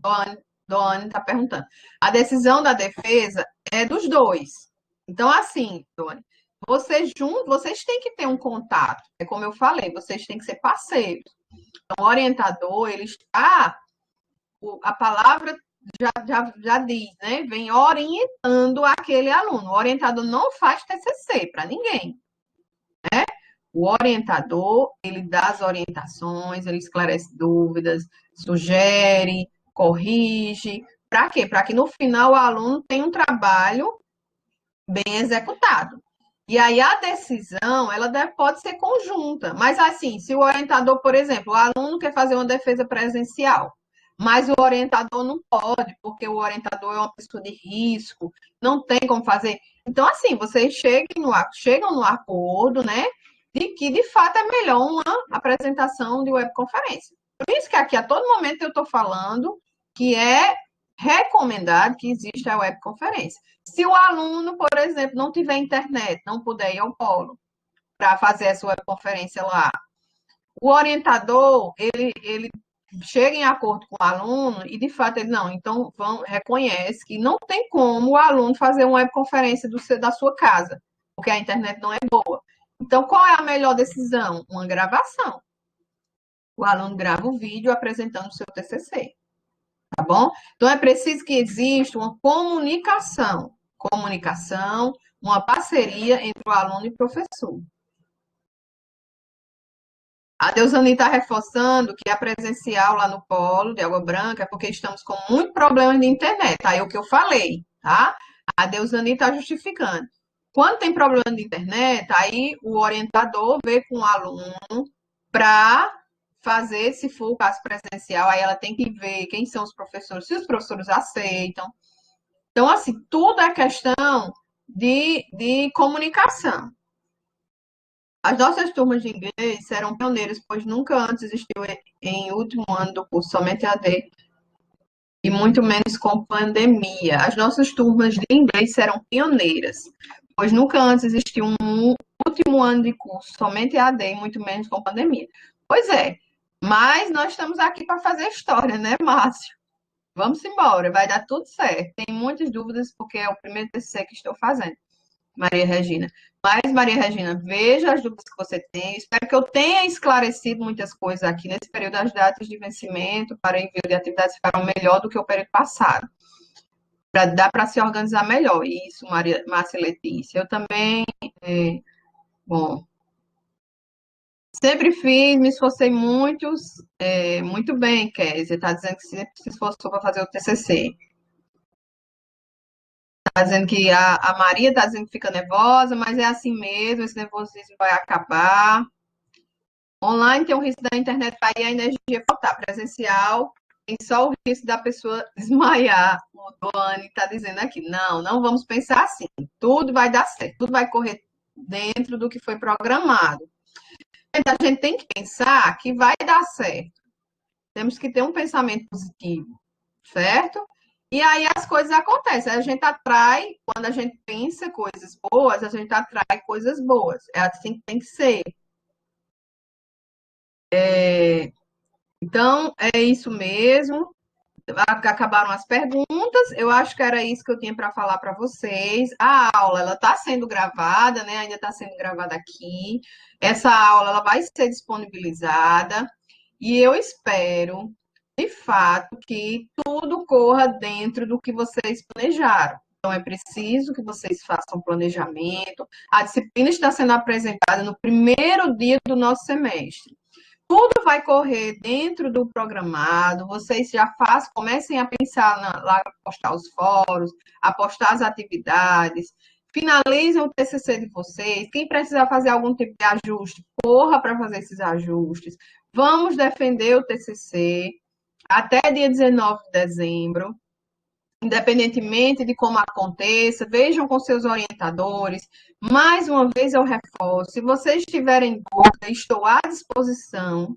Doane está perguntando. A decisão da defesa é dos dois. Então, assim, Doane, vocês têm que ter um contato. É como eu falei, vocês têm que ser parceiros. Então, o orientador, ele está. A palavra já diz, né? Vem orientando aquele aluno. O orientador não faz TCC para ninguém. O orientador, ele dá as orientações, ele esclarece dúvidas, sugere, corrige. Para quê? Para que no final o aluno tenha um trabalho bem executado. E aí a decisão, pode ser conjunta, mas assim, se o orientador, por exemplo, o aluno quer fazer uma defesa presencial, mas o orientador não pode, porque o orientador é uma pessoa de risco, não tem como fazer. Então, assim, vocês chegam no acordo, né, de que de fato é melhor uma apresentação de webconferência. Por isso que aqui a todo momento eu estou falando que é recomendado que exista a webconferência. Se o aluno, por exemplo, não tiver internet, não puder ir ao polo para fazer essa webconferência lá, o orientador, ele chega em acordo com o aluno e, de fato, ele não, então reconhece que não tem como o aluno fazer uma webconferência da sua casa, porque a internet não é boa. Então, qual é a melhor decisão? Uma gravação. O aluno grava o vídeo apresentando o seu TCC, tá bom? Então, é preciso que exista uma comunicação, uma parceria entre o aluno e o professor. A Deusani está reforçando que a presencial lá no Polo de Água Branca é porque estamos com muito problema de internet. Aí o que eu falei, tá? A Deusani está justificando. Quando tem problema de internet, aí o orientador vê com o aluno para fazer, se for o caso presencial, aí ela tem que ver quem são os professores, se os professores aceitam. Então, assim, tudo é questão de comunicação. As nossas turmas de inglês serão pioneiras, pois nunca antes existiu em último ano do curso somente AD, e muito menos com pandemia. As nossas turmas de inglês serão pioneiras, pois nunca antes existiu um último ano de curso somente AD, e muito menos com pandemia. Pois é, mas nós estamos aqui para fazer história, né, Márcio? Vamos embora, vai dar tudo certo. Tem muitas dúvidas, porque é o primeiro TCC que estou fazendo. Maria Regina. Mas, Maria Regina, veja as dúvidas que você tem. Espero que eu tenha esclarecido muitas coisas aqui. Nesse período, as datas de vencimento para envio de atividades ficaram melhor do que o período passado. Para dar para se organizar melhor. Isso, Maria, Márcia Letícia. Eu também, bom, sempre fiz, me esforcei muito bem, Kézia. Está dizendo que sempre se esforçou para fazer o TCC. Tá dizendo que a Maria está dizendo que fica nervosa, mas é assim mesmo, esse nervosismo vai acabar. Online tem o risco da internet cair e a energia faltar. Presencial tem só o risco da pessoa desmaiar. O Doane está dizendo aqui. Não, não vamos pensar assim. Tudo vai dar certo, tudo vai correr dentro do que foi programado. Então, a gente tem que pensar que vai dar certo. Temos que ter um pensamento positivo, certo? E aí as coisas acontecem. A gente atrai, quando a gente pensa coisas boas, a gente atrai coisas boas. É assim que tem que ser. Então, é isso mesmo. Acabaram as perguntas. Eu acho que era isso que eu tinha para falar para vocês. A aula, ela está sendo gravada, né? Ainda está sendo gravada aqui. Essa aula, ela vai ser disponibilizada. E eu espero, de fato, que tudo corra dentro do que vocês planejaram. Então, é preciso que vocês façam um planejamento. A disciplina está sendo apresentada no primeiro dia do nosso semestre. Tudo vai correr dentro do programado. Vocês já comecem a pensar lá, a postar os fóruns, a postar as atividades. Finalizem o TCC de vocês. Quem precisar fazer algum tipo de ajuste, corra para fazer esses ajustes. Vamos defender o TCC até dia 19 de dezembro, independentemente de como aconteça, vejam com seus orientadores. Mais uma vez eu reforço, se vocês tiverem dúvida, estou à disposição.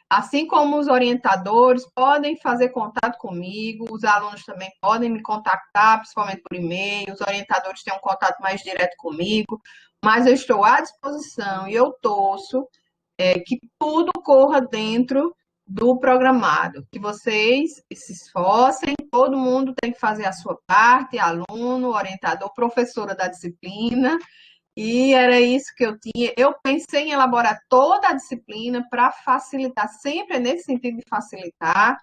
Assim como os orientadores podem fazer contato comigo, os alunos também podem me contactar, principalmente por e-mail, os orientadores têm um contato mais direto comigo, mas eu estou à disposição e eu torço que tudo corra dentro do programado, que vocês se esforcem, todo mundo tem que fazer a sua parte, aluno, orientador, professora da disciplina, e era isso que eu tinha. Eu pensei em elaborar toda a disciplina para facilitar, sempre nesse sentido de facilitar,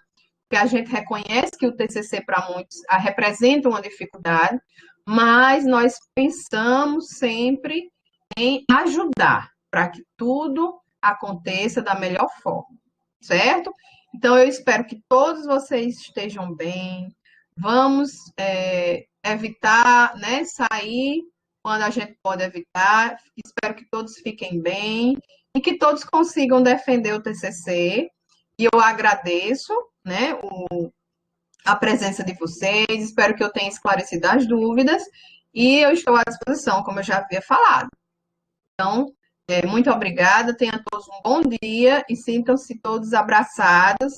porque a gente reconhece que o TCC para muitos representa uma dificuldade, mas nós pensamos sempre em ajudar para que tudo aconteça da melhor forma, certo? Então, eu espero que todos vocês estejam bem. Vamos evitar, né, sair quando a gente pode evitar. Espero que todos fiquem bem e que todos consigam defender o TCC. E eu agradeço, né, a presença de vocês. Espero que eu tenha esclarecido as dúvidas e eu estou à disposição, como eu já havia falado. Então, muito obrigada, tenham todos um bom dia e sintam-se todos abraçados